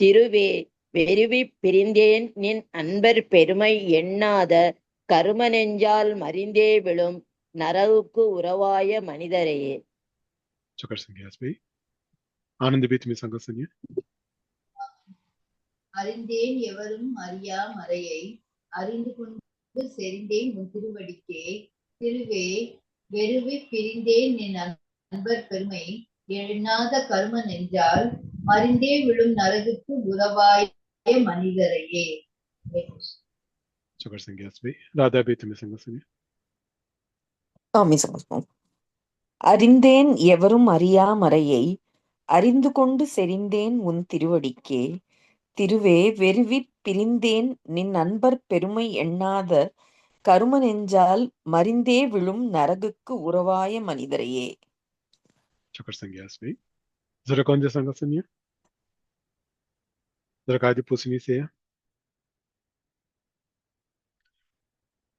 திருவே வெறுவி பிரிந்தேன் நின் அன்பர் பெருமை எண்ணாத கரும நெஞ்சால் மறிந்தே விழும் நரகுக்கு உறவாய மனிதரையே. Chakadminasvi. Anand Bhaviti Misangasini. அறிந்தேன் எவரும் அறியா மறையை அறிந்து கொண்டு செறிந்தேன் உன் திருவடிக்கே. திருவே வெறுவி பிரிந்தேன் நின் அன்பர் பெருமை எண்ணாத கரும நெஞ்சால் மறிந்தே விழும் நரகுக்கு உறவாய மனிதரையே. Chakadminasvi. Radha Bhaviti Misangasini. சுவாமி சமஸ்மம். அறிந்தேன் எவரும் அறியா மறையை அறிந்து கொண்டு செறிந்தேன் உன் திருவடிக்கே. திருவே வெறுவி பிரிந்தேன் நின் அன்பர் பெருமை எண்ணாத கரும நெஞ்சால் மறிந்தே விழும் நரகுக்கு உறவாய மனிதரையே. Chakadminasvi. Zarakonja Sangasini. Zarakadi Pusini Seya.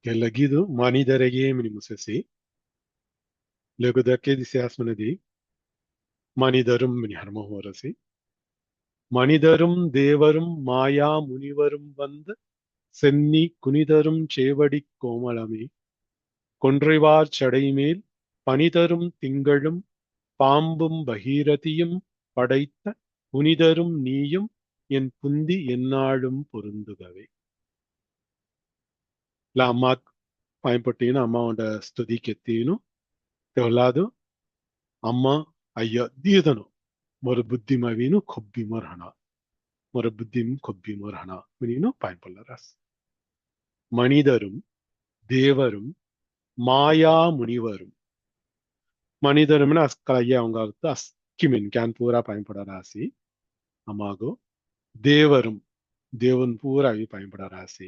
Lagidu Manidarege Minimusesi. Legudake di Seasmanadi. Manidarum Miniharmahorasi. Manidarum Devarum Maya Munivarum Vand Senni Kunidarum Chevadi Komalami. Kondrivar Chadaimel Panidarum Tingalum Pambum Bahiratiyum Padaitha Unidarum Niyum என் புந்தி என்னாலும் பொருந்துகவே. ఇలా అమ్మ பயன்பட்டீங்கன்னா అమ్మோட స్తుతికి ఎత్తీను తెవలాదు అమ్మ అయ్య దీదను మొర బుద్ధి మవీను కొబ్బి మొరహణ మొర బుద్ధి కొబ్బి మొరహణ మీను பயன்படுறார். மனிதரும் தேவரும் மாயா முனிவரும். மனிதரும்னா அஸ்கலையா அவங்க அர்த்தம் அஸ்கிமின் கேன் பூரா பயன்படுறாசி அம்மாகோ. தேவரும் தேவன் பூரா பயன்படுறாசி.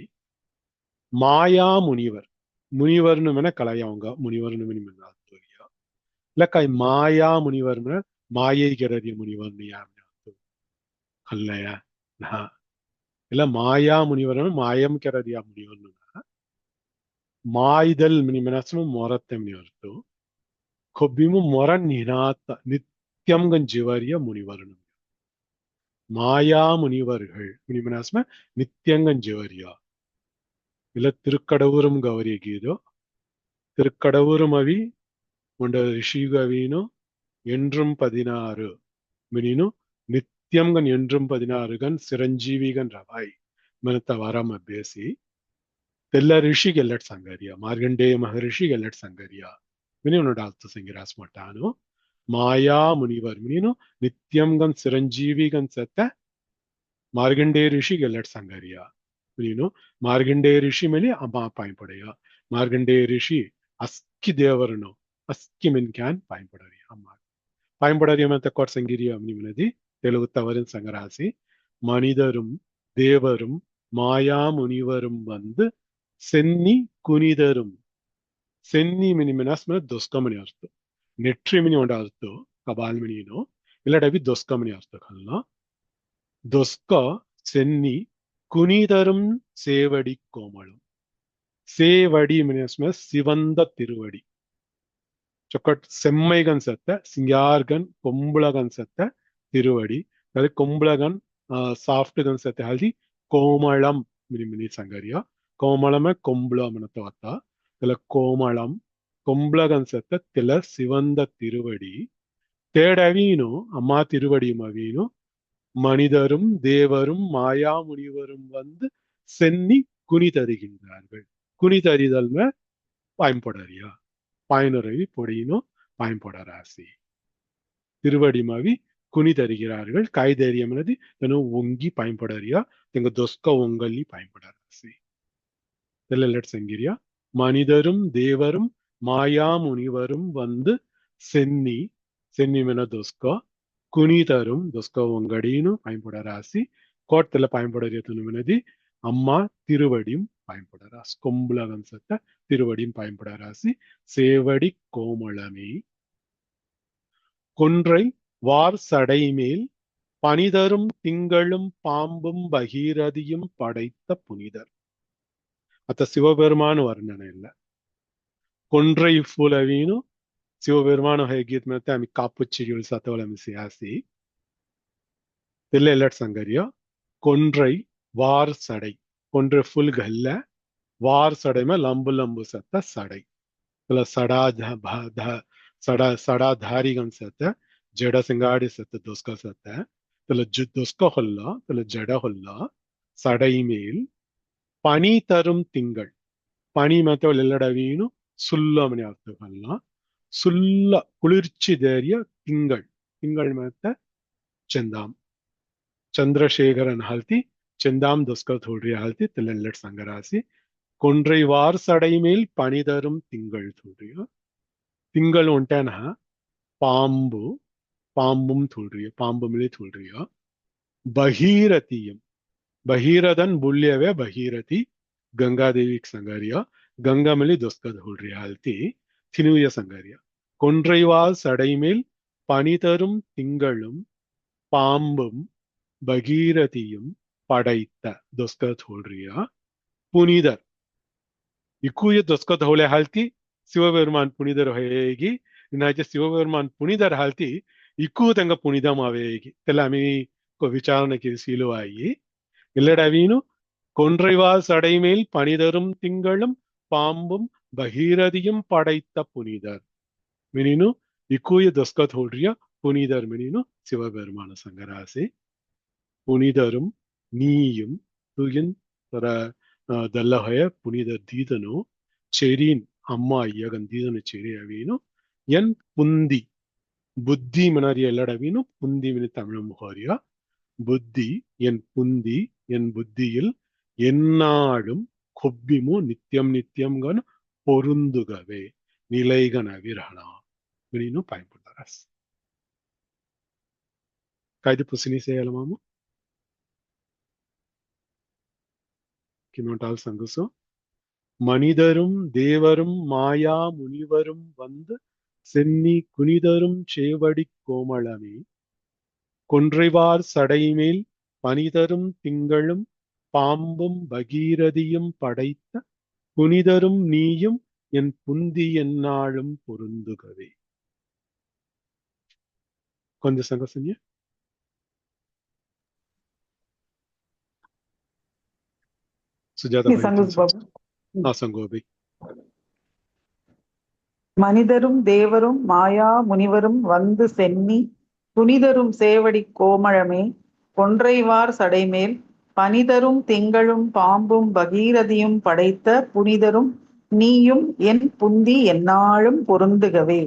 மாயா முனிவர் முனிவர்னு கலையவங்க முனிவர்னு அர்த்தம் இல்லக்கா. மாயா முனிவர்னு மாயை கரதிய முனிவர்னு அர்த்தம் அல்லையா இல்ல. மாயா முனிவர்னு மாயம் கரதியா முனிவர்னு மாய்தல் மினிமனசும் மொரத்தை அர்த்தம். கொப்பிமு மொரன் நினாத்த நித்தியம் கஞ்சிவரிய முனிவர்னு. மாயா முனிவர்கள் மினிமனசும நித்தியங்கஞ்சிவரியா இல்ல. திருக்கடவுரும் கௌரிய கீதோ திருக்கடவுரும் அவி உண்ட ரிஷிகவீனோ என்றும் 16 மினினு நித்தியம்கன் என்றும் 16 சிரஞ்சீவிகன் ரவாய் மனத்த வரம் அபேசி தெல்ல ரிஷி ಗೆಲ್ಲಟ್ ಸಂಗರಿಯ ಮಾರ್ಗಂಡೇಯ ಮಹರ್ಷಿ ಗೆಲ್ಲಟ್ ಸಂಗರಿಯ மினி உன்னோட அர்த்த சங்கிராஸ் மட்டானோ. மாயா முனிவர் மினினு நித்தியம்கன் சிரஞ்சீவிகன் செத்த மார்கண்டே ரிஷி ಗೆಲ್ಲಟ್ ಸಂಗರಿಯ ನೀನು ಮಾರ್ಗಂಡೇ ಋಷಿ ಮೇಲೆ ಅಮ್ಮ ಪಾಯಿಂಪಡೆಯ. ಮಾರ್ಗಂಡೇ ಋಷಿ ಅಸ್ಕಿ ದೇವರನು ಅಸ್ಕಿ ಮಿನ್ ಕ್ಯಾನ್ ಪಾಯಿಂಪಡರಿ ಅಮ್ಮ ಪಾಯಿಂಪಡರಿ ಅಂತ ಕೊಟ್ ಸಂಗಿರಿಯ ನಿಮ್ಮನದಿ ತೆಲುಗು ತವರಿನ ಸಂಗರಾಸಿ. மனிதரும் தேவரும் மாயா முனிவரும் வந்து சென்னி குனிதரும். சென்னி மினிமினாஸ் ದೊಸ್ಕಮಣಿ ಅರ್ಥ. ನೆಟ್ರಿ ಮಿನಿ ಒಂಡ ಅರ್ಥ ಕಬಾಲ್ ಮಿನಿನೋ ಇಲ್ಲಡವಿ ದೊಸ್ಕಮಣಿ ಅರ್ಥ ಕಲ್ಲ. ದೊಸ್ಕ ಸೆನ್ನಿ குனிதரும் சேவடி கோமளம். சேவடி means சிவந்த திருவடி. சொக்கட் செம்மைகன் செத்த சிங்கார்கன் கொம்புளகன் செத்த திருவடி. அது கொம்புளகன் சாஃப்ட்கன் செத்த ஹல்தி கோமளம் மினி சங்கரியா. கோமளமே கொம்புளமனத்தை வத்தா இதுல கோமளம் கொம்புளகன் செத்த தில சிவந்த திருவடி. தேடவீனு அம்மா திருவடியும் அவீனு மனிதரும் தேவரும் மாயா முனிவரும் வந்து சென்னி குனி தருகின்றார்கள். குனி தறிதல்மே பயன்படறியா பயனுறவி பொடியினும் பயன்படராசி திருவடி மாவி குனி தருகிறார்கள். காய்தரியம் అనేది తను వంగి பயன்படறியா தெங்க தொஸ்க ஒங்கல்லி பயன்படராசி தெல்லட் செங்கிரியா. மனிதரும் தேவரும் மாயா முனிவரும் வந்து சென்னி சென்னி மென தொஸ்க குனிதரும் தொஸ்க ஒங்கடின்னு பயன்படராசி கோட்டத்துல பயன்படறியது அம்மா திருவடியும் பயன்படராசி. கொம்புலகம் சத்த திருவடியும் பயன்படராசி. சேவடி கோமளமே கொன்றை வார் சடை மேல் பனிதரும் திங்களும் பாம்பும் பகீரதியும் படைத்த புனிதர். அத்த சிவபெருமான் வர்ணனை இல்ல. கொன்றை ஃபுலவீನು ಶಿವಬೆರುಮಾನು ಹೇಗಿದ್ ಮತ್ತೆ ಆಮಿ ಕಾಪುಚ್ಚಿಗಳು ಸತವಲಮಿಸಿ ಆಸಿ தெல்லட் சங்கரியா. கொன்றை வார் சடை கொன்றை ஃபுல் கல்ல வார் சடை में लंबू लंबू सत्ता सड़ई सड़ाधारी गन सत्ता जड़ सिंगाड़ी सत्ता दोस्का सत्ता दोस्का होल्ला जड़ होल्ला सड़ई मेल पनी तरुम तिंगल पनी मत एल्लडवीनु सुल्ल मने अर्थगल्ला सुल्ल कुलिर्चि धैर्य तिंगल तिंगल मत चंदाम चंद्रशेखरन हल्ती चंदाम दोस्का थोड़ी हल्ती तेल्लट संगरासी. கொன்றை வார் சடை மேல் பனிதரும் திங்கள் தோன்றிய திங்கள் உண்டேனா பாம்பு பாம்பும் தோன்றிய பாம்பு மேலே தோன்றிய பகீரதியும் பகீரதன் புல்யவே பகீரதி கங்காதேவி சங்கரியா கங்கா மேலே தொஸ்க தோன்றிய ஹல்தி தினுய சங்கரியா. கொன்றை வார் சடை மேல் பனிதரும் திங்களும் பாம்பும் பகீரதியும் படைத்த தொஸ்க தோன்றிய புனிதர். इकुय दोस्को धोले हालती शिवबेरुमान पुनिदर होएगी इनाचे शिवबेरुमान पुनिदर हालती इकु तंग पुनिदम आवेगी तेलामी को विचारने की सीलो आई इल्लडवीनु கொன்றைவார் சடைமேல் பனிதரும் திங்களும் பாம்பும் பகீரதியும் படைத்த புனிதர் மினினு இக்குய தொஸ்க தோன்றிய புனிதர் மினினு சிவபெருமான சங்கராசி. புனிதரும் நீயும் துயின் ದಲ್ಲಹಯ ಪುನಿದ ದೀದನು ಚೆರೀನ್ ಅಮ್ಮ ಅಯ್ಯಗನ್ ದೀದನು ಚೆರಿ ಅವೀನು ಎನ್ ಪುಂದಿ ಬುದ್ಧಿ ಮನರಿಯ ಎಲ್ಲಡವೀನು புந்தி மினி தமிழ் முகோரியா. புத்தி என் புந்தி என் புத்தியில் என்னாடும் கொப்பிமு நித்தியம் நித்தியம்கன் பொருந்துகவே நிலைகன் அவிரணா மினினு பயன்படுறார். கைது புசினி செய்யலாமா கிமோட்டால் சங்குசோ. மனிதரும் தேவரும் மாயா முனிவரும் வந்து சென்னி குனிதரும் சேவடி கோமளமே கொன்றைவார் சடைமேல் பனிதரும் திங்களும் பாம்பும் பகீரதியும் படைத்த புனிதரும் நீயும் என் புந்தி என்னாலும் பொருந்துகவே. கொஞ்சம் சங்கசன்ய சுஜாதா மனிதரும் தேவரும் மாயா முனிவரும் வந்து சென்னி புனிதரும் சேவடி கோமளமே கொன்றைவார் சடைமேல் பனிதரும் திங்களும் பாம்பும் பகீரதியும் படைத்த புனிதரும் நீயும் என் புந்தி எந்நாளும் பொருந்துகவே.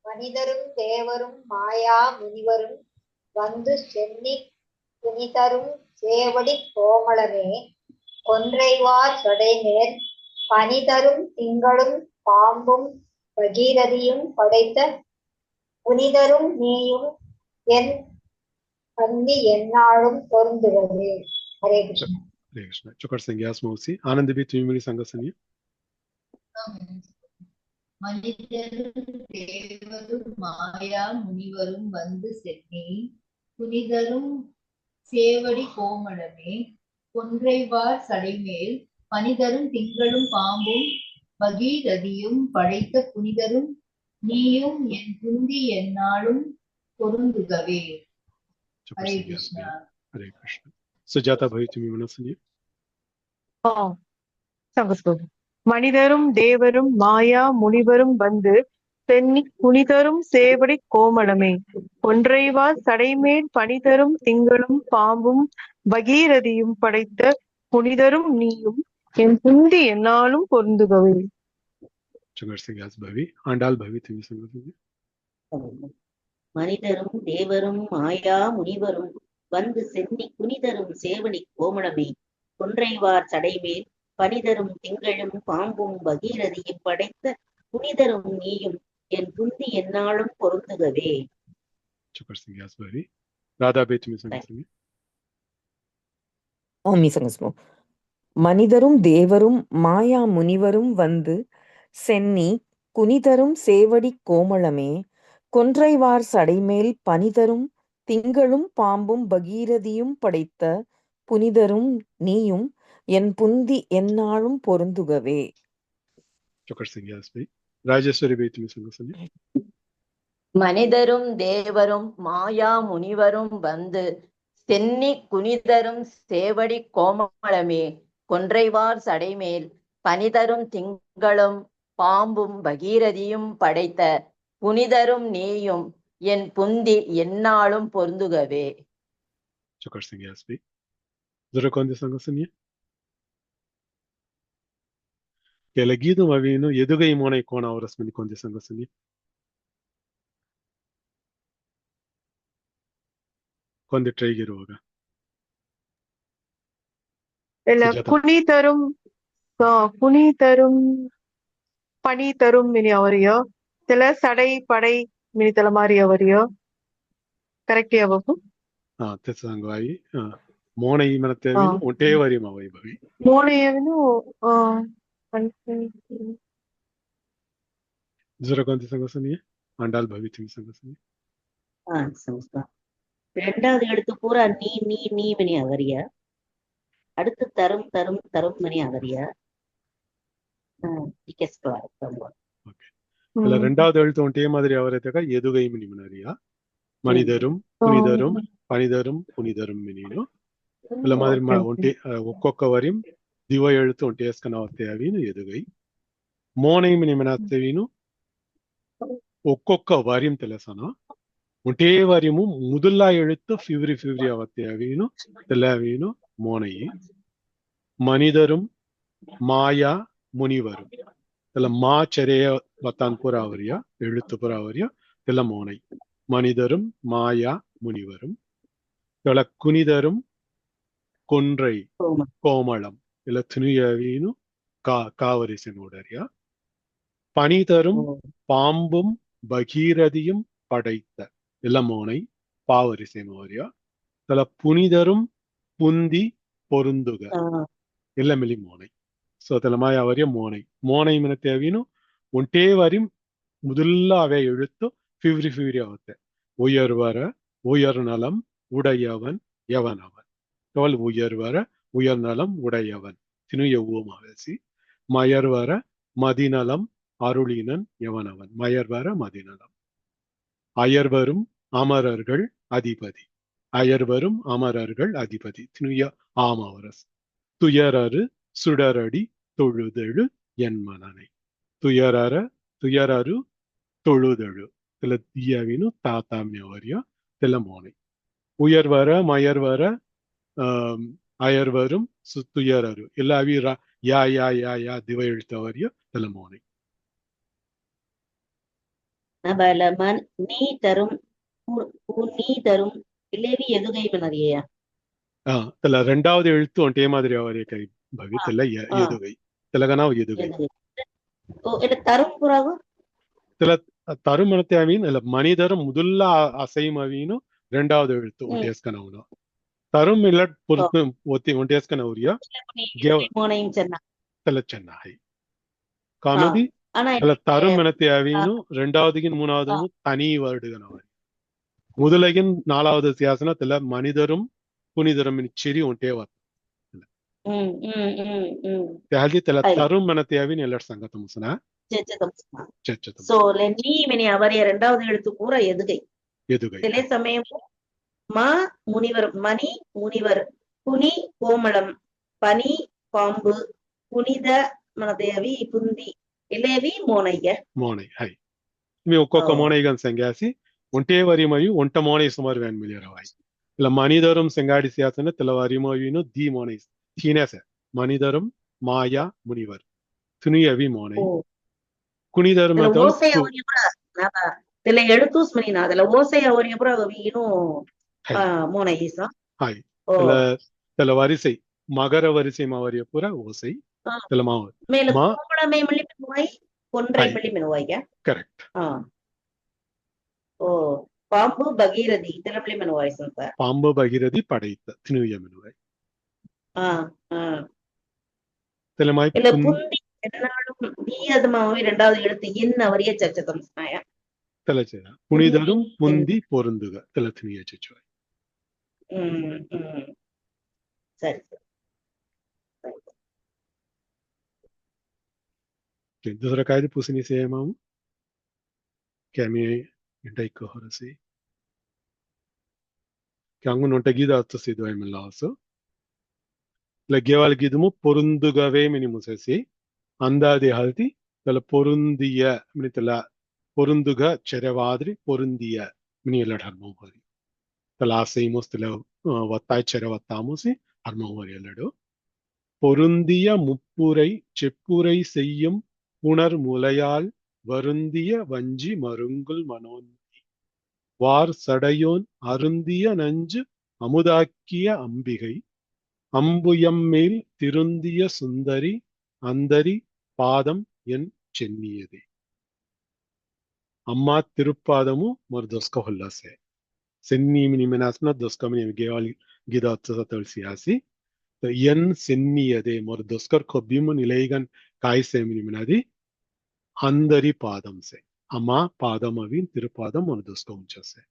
மனிதரும் தேவரும் மாயா முனிவரும் வந்து சென்னி புனிதரும் சேவடி கோமளமே கொன்றைவார் சடைமேல் பனிதரும் திங்களும் பாம்பும் பகீரதியும் படைத்த புனிதரும் நீயும் என் பந்தி எந்நாளும் பொருந்துகிறது. ஹரே கிருஷ்ணா. हरे कृष्ण. चुकर संज्ञास मौसी आनंद भी तुम्हें मेरी संगसनिया மனிதரும் தேவரும் மாயா முனிவரும் வந்து சென்னி புனிதரும் சேவடி கோமளமே கொன்றைவார் சடைமேல் பனிதரும் திங்களும் பாம்பும் பகீரதியும் படைத்த புனிதரும் நீயும் என் புந்தி எந்நாளும் பொருந்துகவே. ஹரே கிருஷ்ணா. हरे कृष्ण. सुजाता भाई तुम्ही म्हणा सुनिए. சங்கஸ்கோபம். மனிதரும் தேவரும் மாயா முனிவரும் வந்து சென்னி புனிதரும் சேவடி கோமளமே ஒன்றைவார் சடைமேல் பனிதரும் திங்களும் பாம்பும் பகீரதியும் படைத்த புனிதரும் நீயும் என் புந்தி எந்நாளும் பொருந்துகவே. चंगर सिंह यास भावी आंडाल भावी तुम्ही सांगा सुनिए. மனிதரும் தேவரும் மாயா முனிவரும் வந்து சென்னி புனிதரும் சேவடி கோமளமே கொன்றைவார் சடைமேல் பனிதரும் திங்களும் பாம்பும் பகீரதியும் படைத்த புனிதரும் நீயும் என் புந்தி எந்நாளும் பொருந்துகவே. चंगर सिंह यास भावी राधा भाई तुम्ही सांगा सुनिए. ஓமி சங்கஸ்மோ. மனிதரும் தேவரும் மாயா முனிவரும் வந்து சென்னி குனிதரும் சேவடி கோமளமே கொன்றைவார் சடைமேல் பனிதரும் திங்களும் பாம்பும் பகீரதியும் படைத்த புனிதரும் நீயும் என் புந்தி எந்நாளும் பொருந்துகவே. चंगर सिंह यास भाई राजेश्वरी भाई तुम्ही सांगा सुनिए. மனிதரும் தேவரும் மாயா முனிவரும் வந்து சென்னி குனிதரும் சேவடி கோமளமே கொன்றைவார் சடைமேல் பனிதரும் திங்களும் பாம்பும் பகீரதியும் படைத்த புனிதரும் நீயும் என் புந்தி எந்நாளும் பொருந்துகவே. चंगर सिंह यास भाई जरा कौन सांगा सुनिए. ಕೆಲಗೀದು ಮವಿನು ಎದುಗೈ ಮೋನೈ ಕೋಣ ಅವರಸ್ಮನಿ ಕೊಂದೆ सांगा सुनिए. ಕೊಂದೆ ಟ್ರೈಗಿರುವಾಗ இல்ல சுஜாதா. குனிதரும் பனி தரும் மினி அவரியோ சில சடை படை மினி தல மாதிரி அவரியோ கரெக்டியா பாபு. ಹಾ ತೆಸಂಗವಾಯಿ ಮೋನೈ ಮನತೆವಿನು ಒಂಟೇ ವರಿ ಮವೈ ಭವಿ மோனையவனு ಜರ ಕೊಂದೆ सांगा सुनिए. आंडाल भवी तुम्ही सांगा सुनिए. சமஸ்காரம். இரண்டாவது எழுத்து பூரா நீ நீ நீ மணி அவரியா. அடுத்து தரும் தரும் தரும் மணி அவரியா. இல்ல ரெண்டாவது எழுத்து ஒன்றே மாதிரி அவரேத்தக எதுகை மினி மனரியா மனிதரும் புனிதரும் பனிதரும் புனிதரும் மினிನು ಇಲ್ಲ ಮಾದರಿ ಒಂಟೆ ಒಕ್ಕೊಕ್ಕ ವರಿಂ ದಿವ ಎಳುತ್ತು ಒಂಟೇಸ್ಕನ ಅವತ್ತೇವಿನು ಎದುಗೈ ಮೋನೈ ಮಿನಿ ಮನತ್ತೇವಿನು ఒక్కొక్క వార్యం తెలుసనా ఒంటే వార్యము ముదుల్లా ఎഴുத்து ఫివ్రి ఫివ్రి అవత్తేవిను తెల్లవిను మోనయి మనిదரும் மாயா முனிவரும் இல்ல மா செரைய வத்தான் புறாவரியா எழுத்து புறாவரியா இல்ல மோனை மனிதரும் மாயா முனிவரும் இல்ல குனிதரும் கொன்றை கோமளம் இல்ல துணியவீனு காவரிசை நோடரியா பனிதரும் பாம்பும் பகீரதியும் படைத்த இல்ல மோனை பாவரிசை நோரியா இல்ல புனிதரும் புந்தி பொருந்துக இல்ல மிலி மோனை ಸೊ ತಲಮಾಯ ಅವರಿಯ ಮೋನೈ ಮೋನೈ ಮಿನತೇವಿನು ಒಂಟೇ ವಾರಿ ಮುದುಲ್ಲ ಅವೇ ಎಳುತ್ತು ಫಿವ್ರಿ ಫಿವ್ರಿ ಆಗುತ್ತೆ ಉಯರ್ವರ உயர் நலம் உடையவன் எவனவன் தோல் உயர்வர உயர் நலம் உடையவன் தினு எவ்வும் அவசி மயர்வர மதிநலம் அருளினன் எவனவன் மயர்வர மதிநலம் அயர்வரும் அமரர்கள் அதிபதி அயர்வரும் அமரர்கள் அதிபதி தினுய ஆமவரஸ் துயரரு சுடரடி தொழுதெழு என் மனனை துயரரு தொழுதெழு தில தியவினு தாத்தாமியவரிய தில மோனை உயர்வர மயர்வர அயர்வரும் துயரரு எல்லாவி யா யா யா யா திவ எழுத்தவரிய தில மோனை நபலமன் நீ தரும் நீ தரும் இலேவி எதுகை மனரியா தில ரெண்டாவது எழுத்து ஒன்றே மாதிரி அவரிய கை ಭವಿತಿಲ್ಲ ಎದುಗೈ ತೆಲಗನಾವ್ ಎದುಗೈ தரும் புறாவு தில தரும் மனத்தை அவீன் இல்ல மனிதரும் முதல்ல அசையும் அவீனு ரெண்டாவது எழுத்து ஒண்டேஸ்கனவுனு தரும் இல்ல பொறுப்பு ஒத்தி ஒண்டேஸ்கனவுரியா மோனையும் சென்னா தெல சென்னாய் காமதி ஆனா ಅಲ್ಲ இன்னைக்கு ತರುಮನತೆ ಅವಿನು ரெண்டாவதுகின் மூணாவதும் தனி வருடுகனவர் முதலகின் நாலாவது வித்தியாசனத்துல மனிதரும் புனிதரும் செರಿ ಒಂಟೇ ವರ್ ಹ್ಮ್ ಹ್ಮ್ ಹ್ಮ್ ಹ್ಮ್ ತೆಹಲ್ದಿ ತೆಲ ಐ ತರುಮನತೆ ಅವಿನ್ ಎಲ್ಲರ ಸಂಗತಮುಸನ చర్చతమస్మ ಚರ್ಚತಮ సో లెన్నీమిని அவரைய இரண்டாவது எழுத்து கூற எதுகை ಎದುಗೈ சில சமயம் மா முனிவர் மணி முனிவர் புனி கோமளம் பனி பாம்பு புனித மனದೇವಿ புந்தி ಇಲೇವಿ ಮೋನಯ್ಯ ಮೋನೈ ಹೈ మీ ఒక్కొక్క మోనైగన్ సంగాసి ಒಂಟೇ ವರಿಮಯು ಒಂಟ ಮೋನೈ ಸುಮಾರು ವ್ಯಾನ್ ಮಿಲಿಯರವಾಯಿ ಇಲ್ಲ ಮನಿದரும் செங்காடி சியாசன தெல வரிமயுனு தி மோனை தீனேச மனிதரும் மாயா முனிவர் துணியவி மோனை ಕುಣಿದರ್ இதுல ಮತ್ತು ஓசை அவரிய இதுல எழுத்து ஸ்மரினா அதுல ஓசை அவரிய வீணும் மோனய்யசா ಹಾಯ್ தெல தெல வரிசை மகர வரிசை மாவரிய புற ஓசை தெல மாவ மேல மா கோமளமே மிள்ளி மினுவாய் கொன்றை மிள்ளி மினுவாய்யா ಕರೆಕ್ಟ್ ஓ பாம்பு பகீரதி இதுல மிள்ளி மினுவாய் சார் பாம்பு பகிரதி படைத்த திணுய மினுவை தெலமாய் இல்ல புந்தி என்னாலும் நீ அது மாவி இரண்டாவது எழுத்து இன் அவரிய சச்சதம் ஸ்நாயா தெலச்ச புனிதரும் புந்தி பொருந்துக தெல திணுய சச்சுவை சரி दुसरं काय ते पुसणी से माऊ कॅमी इंटाईक हरसे ಕ್ಯಾಂಗು ನೊಂಟಗಿದ ಹತ್ತು ಸಿದ್ವಾಯ್ ಮಿಲ್ಲಾಸು ಲಗ್ಗೆವಾಲ್ಗಿದಮು ಪೊರುಂದುಗವೇ ಮಿನಿ ಮುಸಸಿ ಅಂದಾದಿ ಹಲ್ತಿ ತಲ ಪೊರುಂದಿಯ ಮಿನಿ ತಲ ಪೊರುಂದುಗ ಚೆರವಾದ್ರಿ ಪೊರುಂದಿಯ ಮಿನಿ ಎಲ್ಲ ಹರ್ಮೋ ಹರಿ ತಲ ಆಸೈ ಮುಸ್ತಲ ಒತ್ತಾಯ್ ಚೆರ ಒತ್ತಾಮುಸಿ ಹರ್ಮೋ ಹರಿ ಎಲ್ಲಡು பொருந்திய முப்புரை செப்புரை செய்யும் புணர் முலையால் வருந்திய வஞ்சி மருங்குல் மனோந்தி வார் சடையோன் அருந்திய நஞ்சு அமுதாக்கிய அம்பிகை அம்புயம் மேல் திருந்திய சுந்தரி அந்தரி பாதம் என் சென்னியதே அம்மா திருப்பாதமு மொரு ದೊಸ್ಕ ಹೊಲ್ಲಸೆ ಸೆನ್ನಿ ಮಿನಿಮೆನಾಸ್ನ ದೊಸ್ಕ ಮಿನಿ ಗೇವಾಲ್ ಗಿದಾತ್ತ ತಳ್ಸಿಯಾಸಿ ಎನ್ ಸೆನ್ನಿಯದೆ ಮೊರ ದೊಸ್ಕರ್ ಕೊಬ್ಬಿಮು ನಿಲೈಗನ್ ಕಾಯ್ಸೆ ಮಿನಿಮಿನದಿ ಅಂದರಿ ಪಾದಂಸೆ ಅಮ್ಮ ಪಾದಂ ಅವಿನ್ ತಿರುಪಾದಂ ಮೊರ ದೊಸ್ಕ ಉಂಚಸೆ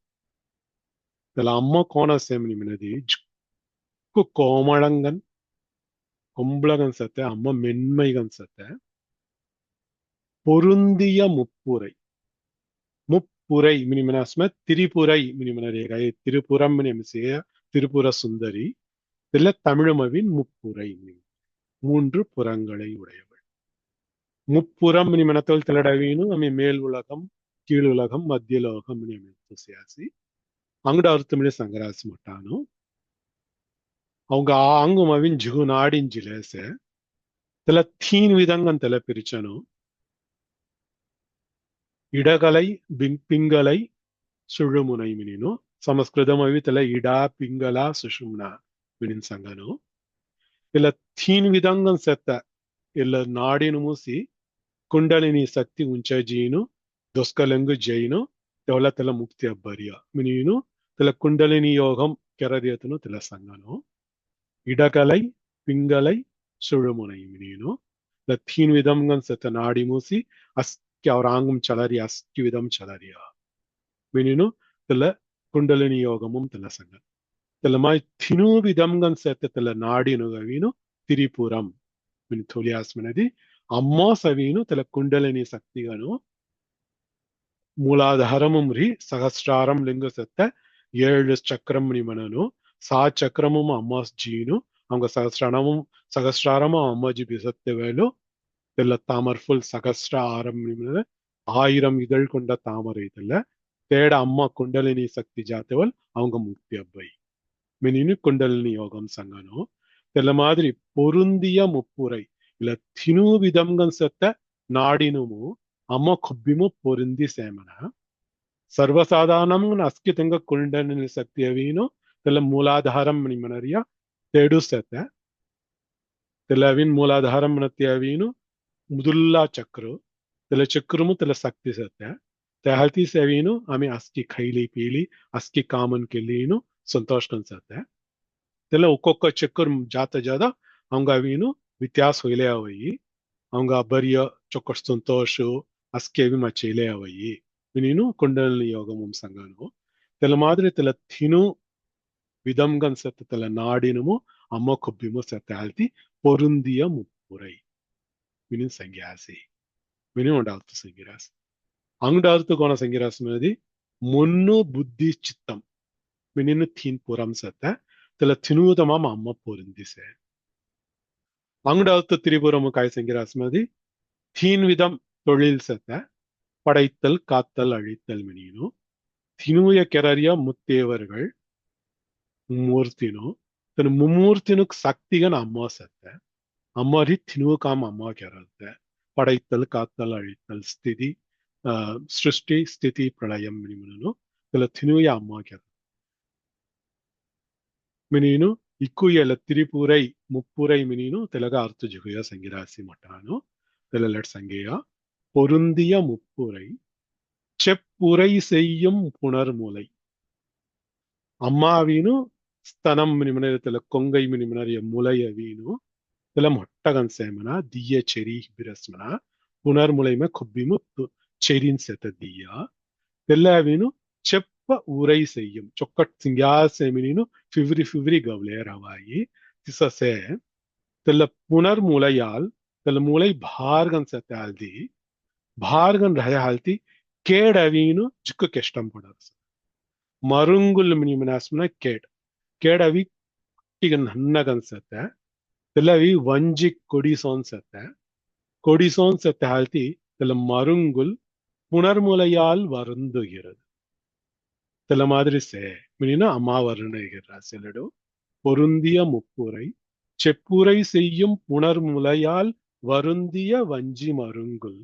ತಲ ಅಮ್ಮ ಕೋಣಸೆ ಮಿನಿಮಿನದಿ ಜಿಕ್ಕು ಕೋಮಳಂಗನ್ ಕೊಂಬಳಗನ್ಸತ್ತೆ ಅಮ್ಮ ಮೆನ್ಮೈಗನ್ಸತ್ತೆ பொருந்திய முப்புரை முப்புரை மினிமனாஸ்ம திரிபுரை மினிமனரேகை திருப்புறம் மினிமிசேய திரிபுர சுந்தரி இதுல தமிழமவின் முப்புரை மூன்று புறங்களை உடையவள் முப்புறம் மினிமனத்தோல் திலடவீனும் அம்மி மேல் உலகம் கீழ் உலகம் மத்திய லோகம் சியாசி அங்கட அர்த்தமிழ சங்கராசி மட்டானோ அவங்க ஆங்குமவின் ஜிகு நாடின் ஜிலேச இதுல தீன் விதங்கன் தல பிரிச்சனோ இடகலை பிங்கலை சுழுமுனை மினினோ சமஸ்கிருதம் அவி தல இடா பிங்களா சுஷும்னா மினின் சங்கனோ இல்ல தீன் விதங்கன் செத்த இல்ல நாடினு மூசி ಕುಂಡಲಿನಿ ಶಕ್ತಿ ಉಂಚಜೀನು ದೊಸ್ಕಲೆಂಗು ಜೈನು ತೆವಲ ತೆಲ ಮುಕ್ತಿ ಅಬ್ಬರಿಯ ಮಿನೀನು ತೆಲ ಕುಂಡಲಿನಿ ಯೋಗಂ ಕೆರದಿಯತನು ತೆಲ ಸಂಗನು ಇಡಕಲೈ ಪಿಂಗಲೈ ಸುಳುಮುನೈ ಮಿನೀನು ಲಥೀನ್ ವಿಧಂಗನ್ ಸತ ನಾಡಿ ಮೂಸಿ ಅಸ್ಕಿ ಅವ್ರ ಆಂಗಂ ಚಲರಿಯ ಅಸ್ಕಿ ವಿಧಂ ಚಲರಿಯ ಮಿನೀನು ತೆಲ ಕುಂಡಲಿನಿ ಯೋಗಮುಂ ತೆಲ ಸಂಗ ತೆಲಮಾಯ್ ಥಿನು ವಿಧಂಗನ್ ಸತ ತೆಲ ನಾಡಿನು ಗವೀನು ತಿರಿಪುರಂ ಮಿನಿ ಥೋಲಿಯಾಸ್ಮಿನದಿ ಅಮ್ಮ ಸವೀನು ತಲ ಕುಂಡಲಿನಿ ಶಕ್ತಿಗನು ಮೂಲಾಧಾರಮಂ ರಿ ಸಹಸ್ರಾರಂ ಲಿಂಗ ಸತ್ತ 7 சக்கரம் நிமனனு சா சக்கரமும் அம்மா ஜீனு அவங்க சகஸ்ராரமும் அம்மா ஜி பிசத்த வேலு தெல்ல தாமர் ஃபுல் சகஸ்ர ஆரம் நிமன 1000 இதழ் கொண்ட தாமரை இதல்ல தேட அம்மா குண்டலினி சக்தி ஜாத்தவள் அவங்க முக்தி அಬ್ಬை ಮಿನಿನು ಕುಂಡಲಿನಿ ಯೋಗಂ ಸಂಗನು தெல்ல மாதிரி பொருந்திய முப்புரை இல்ல தினு விதம்கன் செத்த நாடினுமு அம்మ கொப்பிமு பொருந்தி சேமன ಸರ್ವಸಾಧಾರಣಂ ಅಸ್ಕಿತಂಗ ಕುಂಡಲಿನಿ ಶಕ್ತಿ ಅವೀನು ತೆಲ ಮೂಲಾಧಾರಂ ಮಣಿಮನರಿಯ ತೇಡು ಸೆತೆ ತೆಲವಿನ್ ಮೂಲಾಧಾರಂ ಮನತಿ ಅವೀನು ಮುದುಲ್ಲಾ ಚಕ್ರು ತೆಲ ಚಕ್ರಮು ತೆಲ ಶಕ್ತಿ ಸೆತೆ ತೆಹಲ್ತಿ ಸೇವೀನು ಆಮೆ ಅಸ್ಕಿ ಖೈಲಿ ಪೀಲಿ ಅಸ್ಕಿ ಕಾಮನ್ ಕೆಲೀನು ಸಂತೋಷ ಕನ್ಸತ್ತೆ ತೆಲ ಒಕ್ಕೊಕ್ಕ ಚಕ್ರ ಜಾತ ಜಾದ ಅವಂಗ ಅವೀನು ವ್ಯತ್ಯಾಸ ಹೊಯ್ಲೆ ಅವಯಿ அவங்க அபரிய చొక్కటి సంతోషు అస్కేవి మా చేయలేవయి వినిను కుండలిని యోగము సంగను తెల మాదిరి తెల తిను విధంగా సెత్త తెల నాడినము అమ్మ కొబ్బిము సెత్త ఆల్తి పొరుందియ ముప్పురై విని సంగ్యాసి విని ఉండాల్త సంగిరాస్ అంగుడాల్తు కోన సంగిరాస్ అనేది మున్ను బుద్ధి చిత్తం వినిను తీన్ పురం సెత్త తెల తినుదమ మా అమ్మ పొరుందిసే అంగుడాల్తు திரிபுரமு காய் సంగిరాస్ అనేది தீன் விதம் தொழில் செத்த படைத்தல் காத்தல் அழித்தல் மினினு தினுய ಕೆರರಿಯ ಮುತ್ತೇವರುಗಳು ಮುಮ್ಮೂರ್ತಿನು ತನ್ನ ಮುಮ್ಮೂರ್ತಿನಕ್ சக்திகன் அம்மா செத்த அம்மாரி தினுவு காம் அம்மா ಕೆರல்த படைத்தல் காத்தல் அழித்தல் ஸ்திதி ಸೃಷ್ಟಿ ಸ್ಥಿತಿ ಪ್ರಳಯಂ மினிமனு இதுல தினுய அம்மா ಕೆರ மினினு இக்குயல திரிபுரை முப்புரை மினினு தெலக அர்த்த ஜுகுய சங்கிராசி மட்டானு தெலலட் சங்கேயா பொருந்திய முப்புரை செப்புரை செய்யும் புணர்முலை அம்மாவீனு ಸ್ತನಂ மினிமனர் தெல கொங்கை மினிமனர் முலையவீனு தெல மொட்டகன் சேமனா திய செரி பிரஸ்மனா புணர்முலைமே கொப்பிமு செரின் செத்த தியா தெல்லாவீனு செப்ப உரை செய்யும் சொக்கட் சிங்காசெமினினு ஃபிவ்ரி கவ்லேர் ஹவாயி திசசே தெல்ல புணர்முலையால் தெல்ல மூளை பார்கன் செத்த ஆல்தி ಭಾರ್ಗನ್ ರಹ ಹಾಲ್ತಿ ಕೇಡವೀನು ಜುಕ್ಕ ಕೆಷ್ಟಂ ಪಡರ್ಸ ಮರುಂಗುಲ್ ಮಿನಿಮನಾಸ್ಮನ ಕೇಡವಿ ಈಗ ನನ್ನಗನ್ಸತ್ತೆ ತೆಲ್ಲವಿ ವಂಜಿ ಕೊಡಿಸೋನ್ಸತ್ತೆ ಹಾಲ್ತಿ ತೆಲ್ಲ ಮರುಂಗುಲ್ புணர்முலையால் வருந்துகிறது தெல மாதிரி சே மினினா அம்மா வருணுகிற சிலடு பொருந்திய முப்புரை செப்புரை செய்யும் புணர்முலையால் வருந்திய வஞ்சி மருங்குல்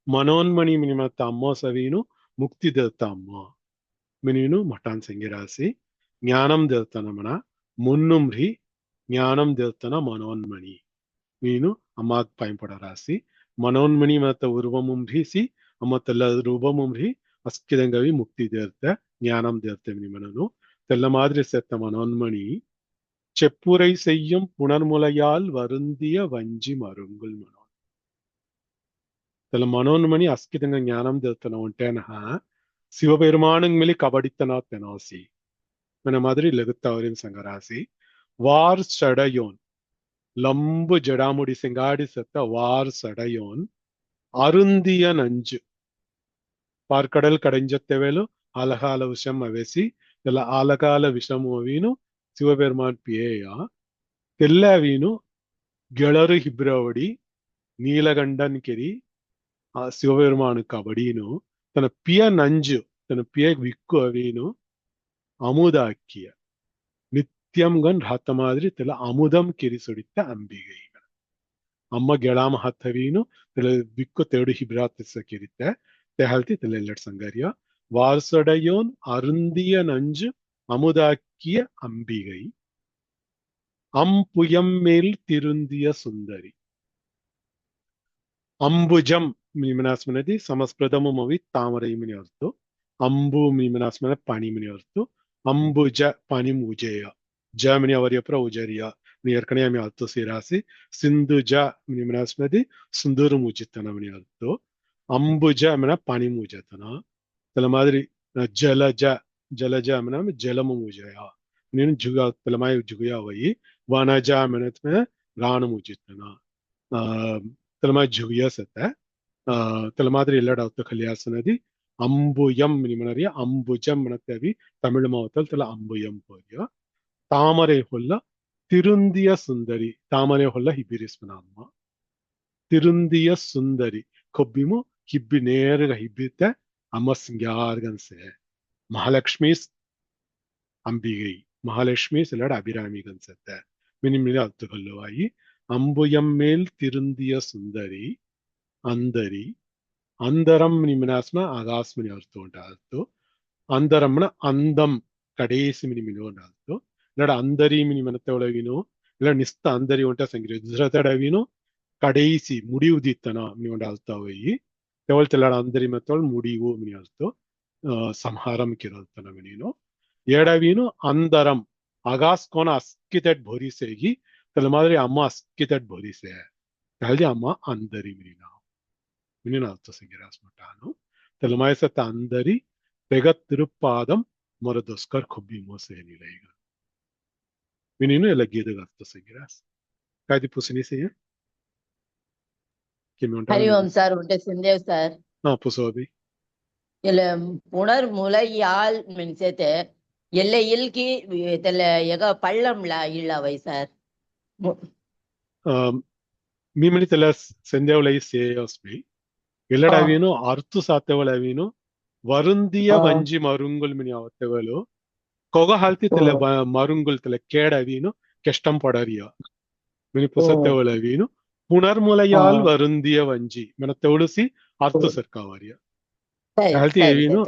ಮನೋನ್ಮಣಿ ಮಿನಿಮತ್ತ ಅಮ್ಮ ಸವೀನು ಮುಕ್ತಿ ದೇವತ ಅಮ್ಮ ಮಿನೀನು ಮಠಾನ್ ಸಂಗಿರಾಸಿ ಜ್ಞಾನಂ ದೇವತನಮನ ಮುನ್ನುಮ್ರಿ ಜ್ಞಾನಂ ದೇವತನ ಮನೋನ್ಮಣಿ ಮೀನು ಅಮ್ಮಾಗ್ ಪೈಂಪಡ ರಾಸಿ ಮನೋನ್ಮಣಿ ಮತ್ತ ಉರ್ವಮುಂ ಭೀಸಿ ಅಮ್ಮ ತೆಲ್ಲ ರೂಪಮುಂ ಭೀ ಅಸ್ಕಿದಂಗವಿ ಮುಕ್ತಿ ದೇವತೆ ಜ್ಞಾನಂ ದೇವತೆ ಮಿನಿಮನನು ತೆಲ್ಲ ಮಾದ್ರಿ செத்த மனோன்மணி செப்புரை செய்யும் புணர்முலையால் வருந்திய வஞ்சி மருங்குல் மனோ தெல மனோன்மணி அஸ்கிதங்க ஞானம் தேத்தன உண்டேனஹ சிவபெருமானுங் மேலே கபடித்தனா தெனாசி మన மாதிரி లెగుత్తవరిన్ సంగరాసి వార్ సడయోన్ లంబు జడాముడి సింగాడి సెత్త వార్ సడయోన్ అరుందియ నంజు పార్కడల్ కడంజత్తెవేలు ఆలకాల విషం అవేసి ఇలా ఆలకాల విషము అవీను శివపెరుమాన్ పియేయ తెల్లవీను ಗೆಳರು ಹಿಬ್ರವಡಿ ನೀಲಗಂಡನ್ ಕೆರಿ ಆ ಶಿವಪೆರುಮಾನು ಕಬಡೀನು ತನ್ನ ಪಿಯ ನಂಜು ತನ್ನ ಪಿಯ ವಿಕ್ಕು ಅವೀನು அமுதாக்கிய நித்தியம்கன் ராத்த மாதிரி தெல அமுதம் கிரி சொடித்த அம்பிகை ಅಮ್ಮ ಗೆಳಾಮ ಹತ್ತವೀನು ತೆಲ ವಿಕ್ಕು ತೆಡು ಹಿಬ್ರಾತಿಸ ಕಿರಿತ ತೆಹಲ್ತಿ ತೆಲೆಲ್ಲಟ್ ಸಂಗರ್ಯ ವಾರ್ಸೊಡೆಯೋನ್ ಅರುಂದಿಯ ನಂಜು அமுதாக்கிய அம்பிகை அம்புயம் மேல் திருந்திய சுந்தரி ಅಂಬುಜಂ ಮೀಮನಾಸ್ಮನದಿ ಸಮಸ್ಪ್ರದಮುಮವಿ ತಾಮರೈಮಿನಿ ಅರ್ತು ಅಂಬು ಮೀಮನಾಸ್ಮನ ಪಾಣಿಮಿನಿ ಅರ್ತು ಅಂಬುಜ ಪಾಣಿಮ್ ಉಜೇಯ ಜಮಿನಿ ಅವರಿಯಪ್ರ ಉಜರಿಯ ನೀರ್ಕಣೆ ಆಮಿ ಅರ್ತು ಸಿರಾಸಿ ಸಿಂಧುಜ ಮೀಮನಾಸ್ಮನದಿ ಸುಂದೂರು ಮುಜಿತನ ಮನಿ ಅರ್ತು ಅಂಬುಜ ಮನ ಪಾಣಿಮ್ ಉಜತನ ತಲ ಮಾದರಿ ಜಲಜ ಮನ ಜಲಮು ಮುಜಯ ನೀನು ಜುಗ ತಲಮಾಯ ಜುಗಯ ವಯಿ ವನಜ ಮನತ್ಮ ರಾಣ ಮುಜಿತನ ತಲಮಾಯ ಜುಗಯ ಸತ್ತ ತಲ ಮಾದರಿ ಎಲ್ಲಡ ಅರ್ಥ ಕಲಿಯಾಸನದಿ ಅಂಬುಯಂ ನಿಮನರಿಯ ಅಂಬುಜಂ ಮನತ್ತವಿ ತಮಿಳು ಮಾವತಲ್ ತಲ ಅಂಬುಯಂ ಹೋಗ್ಯ ತಾಮರೆ ಹೊಲ್ಲ ತಿರುಂದಿಯ ಸುಂದರಿ ತಾಮರೆ ಹೊಲ್ಲ ಹಿಬ್ಬಿರಿಸ್ಮನ ಅಮ್ಮ ತಿರುಂದಿಯ ಸುಂದರಿ ಕೊಬ್ಬಿಮು ಹಿಬ್ಬಿ ನೇರಗ ಹಿಬ್ಬಿತ್ತ ಅಮ್ಮ ಸಿಂಗ್ಯಾರ್ಗನ್ಸೆ ಮಹಾಲಕ್ಷ್ಮಿ ಅಂಬಿಗೈ ಮಹಾಲಕ್ಷ್ಮಿ ಸಿಲಡ ಅಭಿರಾಮಿಗನ್ಸತ್ತೆ ಮಿನಿಮಿನಿ ಅರ್ಥ ಕೊಲ್ಲುವಾಯಿ ಅಂಬುಯಂ ಮೇಲ್ ತಿರುಂದಿಯ ಸುಂದರಿ అందరి అందరం నిమినాస్మ ఆగాస్మని అర్థం ఉండాలి అందరమ్న అందం కడేసిమిని మిని ఉండాలి ఇలా అందరి మిని మనతెవడవిను ఇలా నిస్త అందరి ఉంటే సంగ్రహ ದುರತಡವಿನು ಕಡೇಸಿ ಮುಡಿವು ದಿತ್ತನ ಮಿನಿ ఉండాలి ತೆವಲ್ ತೆಲ್ಲಡ అందరి ಮತ್ತವಳು ಮುಡಿವು ಮಿನಿ ಅರ್ಥ ಸಂಹಾರಂ ಕಿರಲ್ತನ ಮಿನಿನು ಏಡವಿನು అందరం ఆగాస్కోన అస్కితెట్ భోరిసేగి त्याला மாதிரி அம்மா கிதட் போதிசே त्याला அம்மா अंदरी मिनिना मिनिना अर्थ संगिरास मटानो त्याला மாதிரி सत अंदरी பெகத் திருப்பாதம் மொரதொஸ்கர் குப்பி மோசே நிலைகள் मिनिनो एला गीद अर्थ संगिरास कायदी पुसनी से कि मैं हरि ओम सर उंटे सिंदेव सर हाँ पुसो अभी இல்ல புணர்முலையால் மின்சேte எல்லை இல்கி தெல எக பள்ளம்ல இல்லவை சார் मिमनी त्याला संध्यावलाई से उसमें ಎಲ್ಲಡಾವಿನು ಅರ್ಥ ಸಾತ್ಯವಳವಿನು ವರುಂದಿಯ ವಂಜಿ ಮರುಂಗುಲ್ ಮಿನಿ ಅವತ್ತೆವಲು ಕೊಗ ಹಾಲ್ತಿ ತಲೆ ಮರುಂಗುಲ್ ತಲೆ ಕೇಡವಿನು ಕೆಷ್ಟಂ ಪಡರಿಯ ಮಿನಿ ಪುಸತ್ತೆವಳವಿನು ಪುನರ್ಮುಲಯಾಲ್ ವರುಂದಿಯ ವಂಜಿ ಮನ ತೆವಳುಸಿ ಅರ್ಥ ಸರ್ಕಾವರಿಯ ತೆಹಲ್ತಿ ಎವಿನು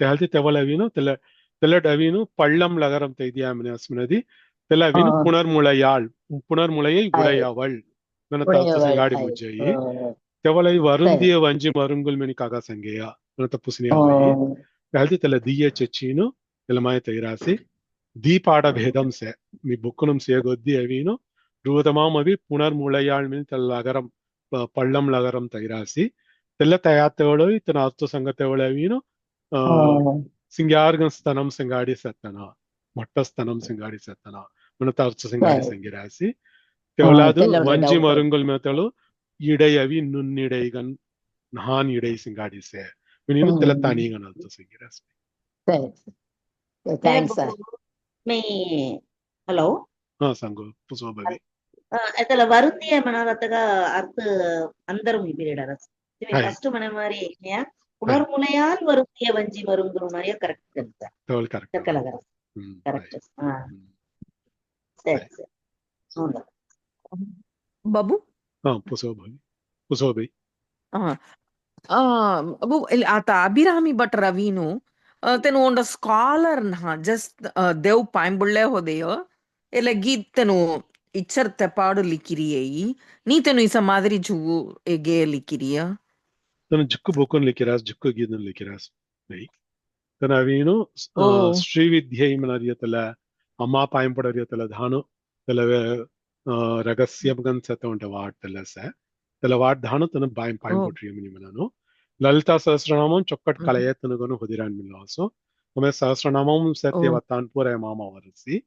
ತೆಹಲ್ತಿ ತೆವಳವಿನು ತೆಲೆ ತೆಲಡವಿನು ಪಳ್ಳಂ ಲಗರಂ ತೈದಿಯ ಮಿನಿ ಅಸ್ಮಿನದಿ ತೆಲವಿನು ಪುನರ್ಮುಲயை உடையவள் ಮನ ತರ್ಥ ಸಂಗಾಡಿ ಮುಜ್ಜಯಿ तेवलाई वरुंदिय वंजी मरुंगुल में कागा संगेया नत पुसनिया वही कहती तले दिये चचीनो तेलमाय तैरासी दीपाड़ भेदम से मी बुक्कुनम से गोद्दी अवीनो रूतमाम अभी पुनर्मुलयाल में तल लगरम पल्लम लगरम तैरासी तेल तयातेवलो इतना अर्थ संगतेवलो अवीनो सिंगार्गन स्तनम सिंगाड़ी सत्तना मट्ट स्तनम सिंगाड़ी सत्तना मनत अर्थ सिंगाड़ी संगिरासी तेवलादु वंजी मरुंगुल में तेलो இடையவி நுண்ணிடைகன் நான் இடை சிங்காடி சே மினினு தெலத்தானிகன் அல்to சிங்கிராஸ் தேங்க்ஸ் சார் மே ஹலோ ಸಂಗು ಪುಸೋ ಬವಿ ಅದಲ್ಲ ವರುಂದಿಯ ಮನರತಗ ಅರ್ಥ ಅಂದರು ಬಿರಿಡರಸ್ ಫಸ್ಟ್ ಮನೆ ಮಾರಿ ಪುನರ್ಮುಲಯಾಲ್ ವರುಂದಿಯ ವಂಜಿ ಮರುಂಗುರು ಮಾರಿಯ ಕರೆಕ್ಟ್ ಅಂತ ತೋಲ್ ಕರೆಕ್ಟ್ ಕಲಗರ ಕರೆಕ್ಟ್ ಸರಿ ಸರಿ ಹೌದಾ बाबू पुसो बवी अबू आता अभिरामी भट रवीनु तेनु ओंड स्कॉलर ना जस्ट देव पाइंबुल्ले होदेयो एला गीत तेनु इच्छर तेपाडु लिखिरियई नी तेनु इस मादरी जुवु एगे लिखिरिया तनु जुक्कु बोकन लिखिरास जुक्कु गीतन लिखिरास नहीं तनु अवीनु श्रीविद्यै मनरियतला अम्मा पाइंपडरियतला धानु तला रगस्यम सत उंट वाट तलस तला वाट धानु तनु बाय पाइंपडरिय मिनि मननु ललिता सहस्रनामम चොක්කට් කලයේ තනගොන හොදිරන් මිලවසෝ ඔමේ सहस्रनामम सत्यवतान पुरे मामा वरसी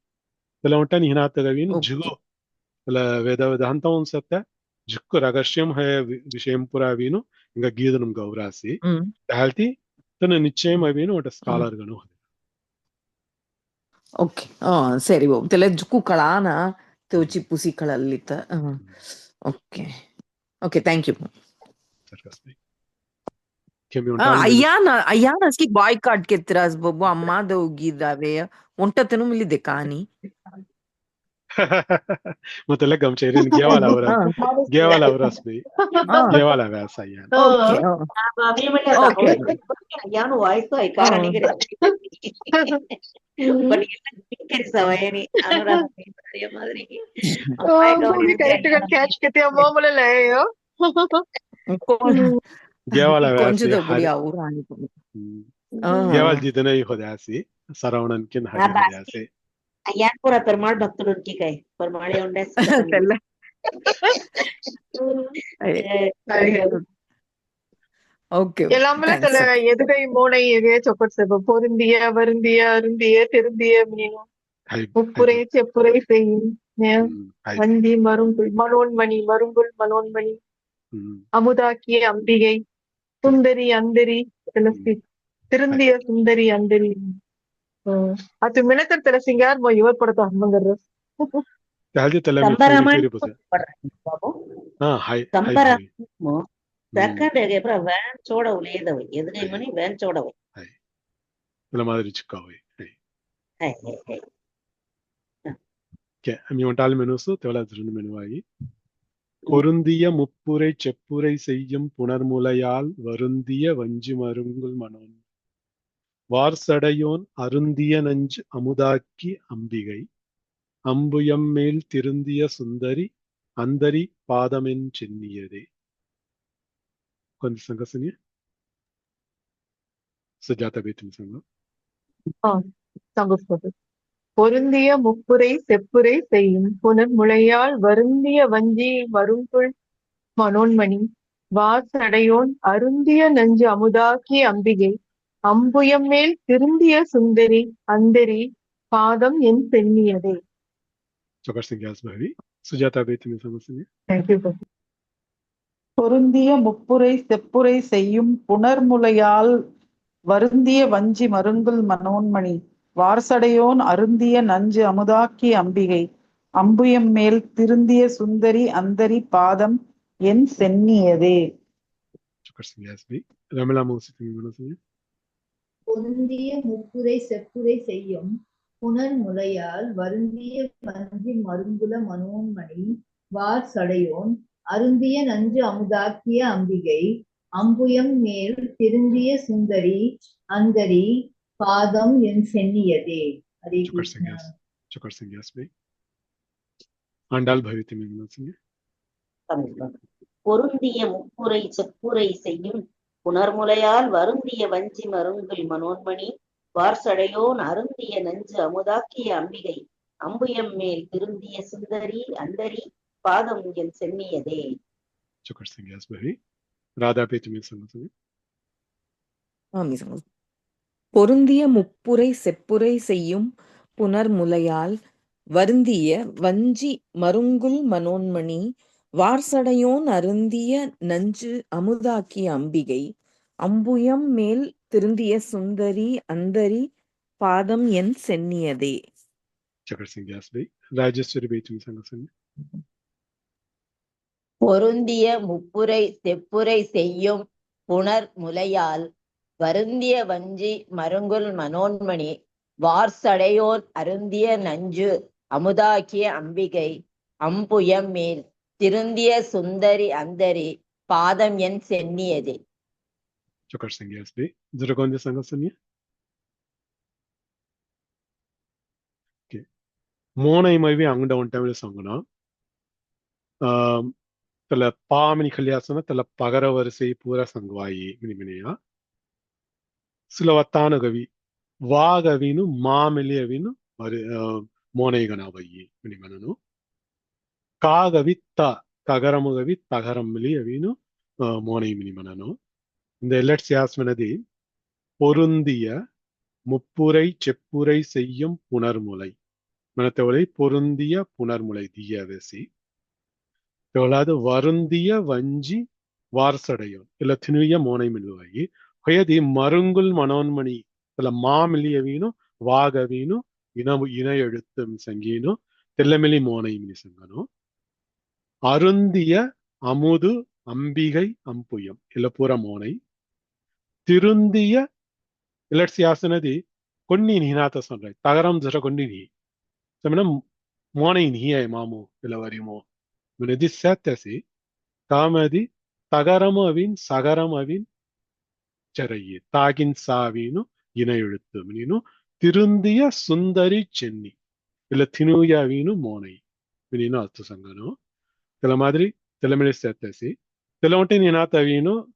तला उंट निहनात गविन जुगो तला वेद वेदांतम सत्य जुक्कु रगस्यम है विषयम पुरा विनु इंगा गीदनम गौरासी ताल्ती तनु निश्चयम अविनु उंट स्कॉलर गनु ओके ಸರಿ ಬಾಬು ತೆಲೆ ಜುಕ್ಕು ಕಳಾನ ತೋಚಿ ಪುಸಿ ಕಳಲ್ಲಿತ ಓಕೆ ಓಕೆ ಥ್ಯಾಂಕ್ ಯು ಅಯ್ಯಾನ ಅಸ್ಕಿ ಬಾಯ್ ಕಾಟ್ ಕೆತ್ತಿರಾಸ್ ಬಾಬು ಅಮ್ಮ ದೌಗಿದಾವೆ ಒಂಟತನು ಮಿಲಿದೆ ಕಾನಿ मतलब गमचेरिन गेवाला औरस में गेवाला वैसा यार अभी मैं यार वाइस तो एक कारण नहीं करे बट ये सवाई नहीं अनुराग ये मादरी की ये करेक्ट का कैच करते हैं वो बोले ले यो गेवाला वैसा కొంచెం దొబ్బడి అవురాని गेवाल जितने ही खुदासी सरावणन किन हरी खुदासी यार पूरा परमार भक्तुल उनकी कहे परमाड़े उन्हें ஓகே எல்லாமே தல எதுகை மூனை எகே சொக்கட் செப பொருந்திய வருந்திய அருந்திய திருந்திய மீனும் உப்புரை செப்புரை செய்யும் வஞ்சி மருங்குல் மனோன்மணி மருங்குல் மனோன்மணி அமுதாக்கிய அம்பிகை சுந்தரி அந்தரி திருந்திய சுந்தரி அந்தரி ಅದು ಮಿಣಕರ್ ತರ ಸಿಂಗಾರ್ ಮೋ ಇವರ್ ಪಡತ ಹಮ್ಮಂಗರ್ ತಾಲ್ದಿ ತಲೆ ಸಂಬರಮನ್ ಹಾಯ್ ಸಂಬರಮೋ ಸೆಕೆಂಡ್ ಗೆ ಪ್ರ ವ್ಯಾನ್ ಚೋಡವು ಲೇದವೆ ಎದುಗೈ ಮನಿ ವ್ಯಾನ್ ಚೋಡವೆ ಹಾಯ್ ತಲೆ ಮಾದರಿ ಚಿಕ್ಕವೆ ಹಾಯ್ ಹಾಯ್ ಕೆ ಅಮಿ ಒಂಟಾಲ್ ಮೆನುಸು ತೆವಲ ದ್ರುನ ಮೆನುವಾಗಿ பொருந்திய முப்புரை செப்புரை செய்யும் புனர்முலையால் வருந்திய வஞ்சி மருங்குல் மனோன் வார்சடையோன் அருந்திய நஞ்சு அமுதாக்கி அம்பிகை அம்புயம் மேல் திருந்திய சுந்தரி அந்தரி பாதமென் சென்னியதே கொஞ்சம் संग सुनिए सुजाता बेतन संग संग பொருந்திய முப்புரை செப்புரை செய்யும் புனர் முளையால் வருந்திய வஞ்சி மருங்குல் மனோன்மணி வாசடையோன் அருந்திய நஞ்சு அமுதாக்கி அம்பிகை அம்புயம் மேல் திருந்திய சுந்தரி அந்தரி பாதம் என் பெண்ணியதே. Chokar Singh Yasbhavi. Sujata Bey, तुम्ही समजले? தேங்க்யூ. பொருந்திய முப்புரை செப்புரை செய்யும் புனர்முலையால் வருந்திய வஞ்சி மருங்குல் மனோன்மணி வார்சடையோன் அருந்திய நஞ்சு அமுதாக்கி அம்பிகை அம்புயம் மேல் திருந்திய சுந்தரி அந்தரி பாதம் என் சென்னியதே. Chokar Singh Yasbhavi. Ramila Mousi, तुम्ही समजले? பொருந்திய முப்புரை செப்புரை செய்யும் புனர் முலையால் வருந்திய வஞ்சி மருங்குல மனோன்மணி வார் சடையோன் அருந்திய நஞ்சு அமுதாக்கிய அம்பிகை அம்புயம் மேல் திருந்திய சுந்தரி அந்தரி பாதம் என் சென்னியதே. Hare Krishna. Chokar Singh Yasbhavi. Andal Bhavi, तुम्ही समजले? பொருந்திய முப்புரை செப்புரை செய்யும் புனர்முலையால் வருந்திய வஞ்சி மருங்குல் மனோன்மணி வார்சடையோன் அருந்திய நஞ்சு அமுதாக்கிய அம்பிகை அம்புயம் மேல் திருந்திய சுந்தரி அந்தரி பாதம் என் சென்னியதே. Chokar Singh Yasbhavi. Radha Bey, तुम्ही समजले? பொருந்திய முப்புரை செப்புரை செய்யும் புனர்முலையால் வருந்திய வஞ்சி மருங்குல் மனோன்மணி வார்சடையோன் அருந்திய நஞ்சு அமுதாக்கிய அம்பிகை அம்புயம் மேல் திருந்திய சுந்தரி அந்தரி பாதம் என் சென்னியதே. Chokar Singh Yasbhavi. Rajeshwari Bey, तुम्ही समजले? பொருந்திய முப்புரை செப்புரை செய்யும் புனர் முலையால் வருந்திய வஞ்சி மருங்குல் மனோன்மணி வார்சடையோன் அருந்திய நஞ்சு அமுதாக்கிய அம்பிகை அம்புயம் மேல் திருந்திய சுந்தரி அந்தரி பாதம் என் சென்னியதே. Chokar Singh Yasbhavi. Zuragonde समजले? Okay. Mona Imavi Angda one time sangana. Tala Pamini Kaliasana, Tala Pagara Verse Pura Sangwai, Minimania. Sulavatana Gavi, Vagavinu, Mameliavinu, or Monaganavayi, Minimanano. Kagavita, Tagaramagavi, Tagaramiliavinu, Mona Minimanano. In the let's ask Manadi, Porundia, Mupurai, Chepurai, Sayum, Punarmulai. Manatavai, Porundia, Punarmulai, Dia Vesi. Tolada Varundia, Vanji, Varsadayon, Ilatinuya, Mona Miluai. Hoyadi Marungul Manonmani, the Mamiliavino, Vagavino, Ina Yudutum Sangino, Telemili Mona Minisangano. Arundia, Amudu, Ambigai, Ampuyam, Ilapura Monai. Tirundia, let's see Asanadi, Kundi Hinata Sunrise, Tagaram Zarakundi. Samana Mona in here, Mamu, Ilavarimo. When this setasi, Kamadi, Tagaramavin, Sagaramavin, Charayi, Tagin Savino, Yinayudutumino, Tirundia Sundari Chenni, Ilatinuya Vino Monai, Vinino Altusangano, Telamadri, Telemedis Setasi, Telotin Inata Vino,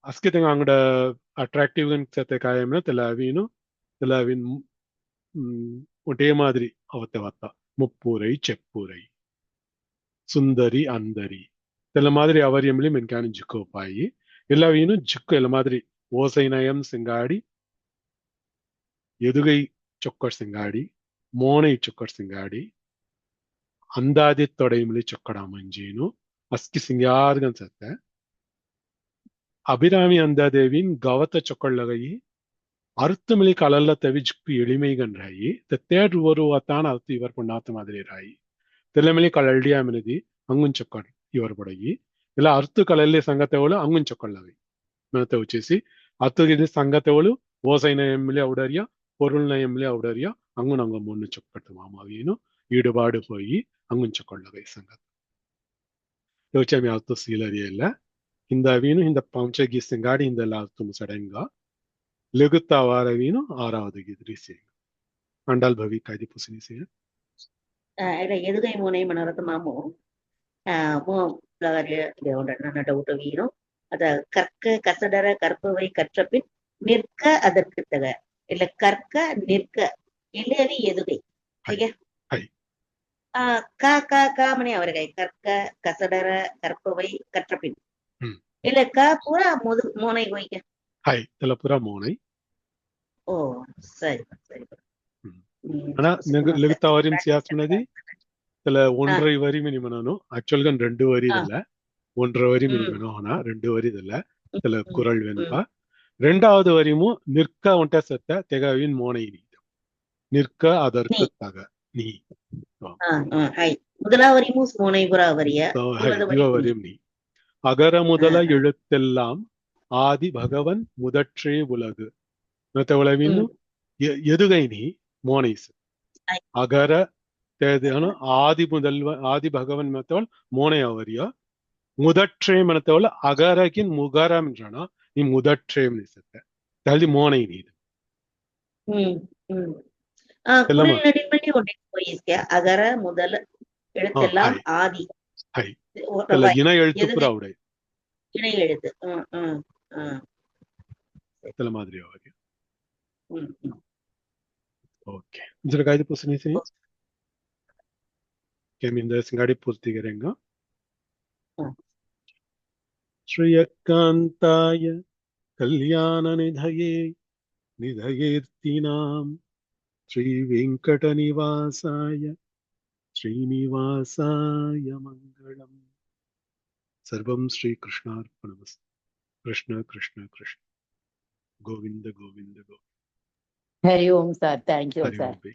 Asketing Angda attractive and Setekayamna, Telavino, Telavin Ute Madri Avatavata, Mupurai, Chepurai. Sundari Andari. Telamadri Avariamli Menkan Juko Pai. Elavino Juko Elamadri Vosainayam Singadi. Yedugai Chokar Singadi. Mone Chokar Singadi. Andadi Todaimli Chokaramanjino. Aski Singargan Sata. Abirami Andadevin Gavata Chokar Lagai. Arthumili Kalala Tavijku Elimegan Rai. The third Voru Atana Tivar Punata Madri Rai. Telemili Kalaldia Menedi, Angun Chokar, your body. Ila Artu Kalale Sangateola, Angun Chokalavi. Manatauchisi, Artu Sangateolu, was in a Emilia Audaria, Porulna Emilia Audaria, Angunanga Monu Chokatamama, Udabadu for ye, Angun Chokalavi Sangat. Yochami Alto Silariella, in the Avino, in the Pancha Gisingadi in the last Musarenga, Legutta Varavino, Ara the Gidrisi. Andal Bavi Kadi Pusinisi. எதுகை முனை மனரத்தமாமோ டவுட் வீரோ அத கற்க கசடர கற்பவை கற்றபின் நிற்க அதற்கு தக இல்ல கற்க நிற்க ಎಲ್ಲರಿ ಎದುಗೈ ಹೈ ಹೀಗೆ ಹೈ ಕಾ ಕಾ ಕಾ ಮನೆ ಅವರಗೈ ಕರ್ಕ ಕಸಡರ ಕರ್ಪವೈ ಕಟ್ರಪಿನ್ ಹ್ಮ್ ಇಲ್ಲ ಕಾ ಪೂರ ಮೋನೈ ಹೋಯ್ಕೆ ಹೈ ಇದೆಲ್ಲ ಪೂರ ಮೋನೈ. ಓ ಸರಿ ಸರಿ ஆனா லெகுத்தா வரியும் சியாசனதி இதுல 1.5 வரி மினிமனோ ஆக்சுவல்గా 2 வரி இதுல 1.5 வரி மினிமனோ ஆனா 2 வரி இதுல இதுல குரல் வேணும்பா. ரெண்டாவது வரியும் நிற்க ஒன்ட்ட செத்த தெகவின் மோனை நீ நிற்க அதற்கு தக நீ முதலாவரியும் மோனை புறாவரிய வரியும் நீ அகர முதல எழுத்தெல்லாம் ஆதி பகவன் முதற்றே உலகு மத்தவளவின் எதுகை நீ மோனைஸ் அகர ஆதி முதல்வன் ஆதி பகவன் மத்தவள் மோனை அவரியா முதற்றே மனத்தவள் அகரகின் முகரம் என்றானா நீ முதற்றேம் நிசத்த தள்ளி மோனை நீ நடிப்படி ஒன்றை போயிருக்க அகர முதல எழுத்தெல்லாம் ஆதி இணை எழுத்து புறாவுடைய இணை எழுத்து மாதிரி ಓಕೆ ಜರ ಗಾಡಿ ಪುಸ್ತಕ ಕೆಮಿಂದ ಗಾಡಿ ಪೂರ್ತಿಗೆರೆಂಗ ಶ್ರೀಯಕಾಂತಾಯ ಕಲ್ಯಾಣ ನಿಧಯೇ ನಿಧಯೇರ್ತಿನಾಂ ಶ್ರೀ ವೆಂಕಟ ನಿವಾಸಾಯ ಶ್ರೀನಿವಾಸಾಯ ಮಂಗಳಂ. ಸರ್ವಂ ಶ್ರೀ ಕೃಷ್ಣಾರ್ಪಣಮಸ್ತು. ಕೃಷ್ಣ ಕೃಷ್ಣ ಕೃಷ್ಣ ಗೋವಿಂದ ಗೋವಿಂದ ಗೋವಿಂದ. ಹರಿ ಓಂ ಸರ್, ಥ್ಯಾಂಕ್ ಯು ಸರ್.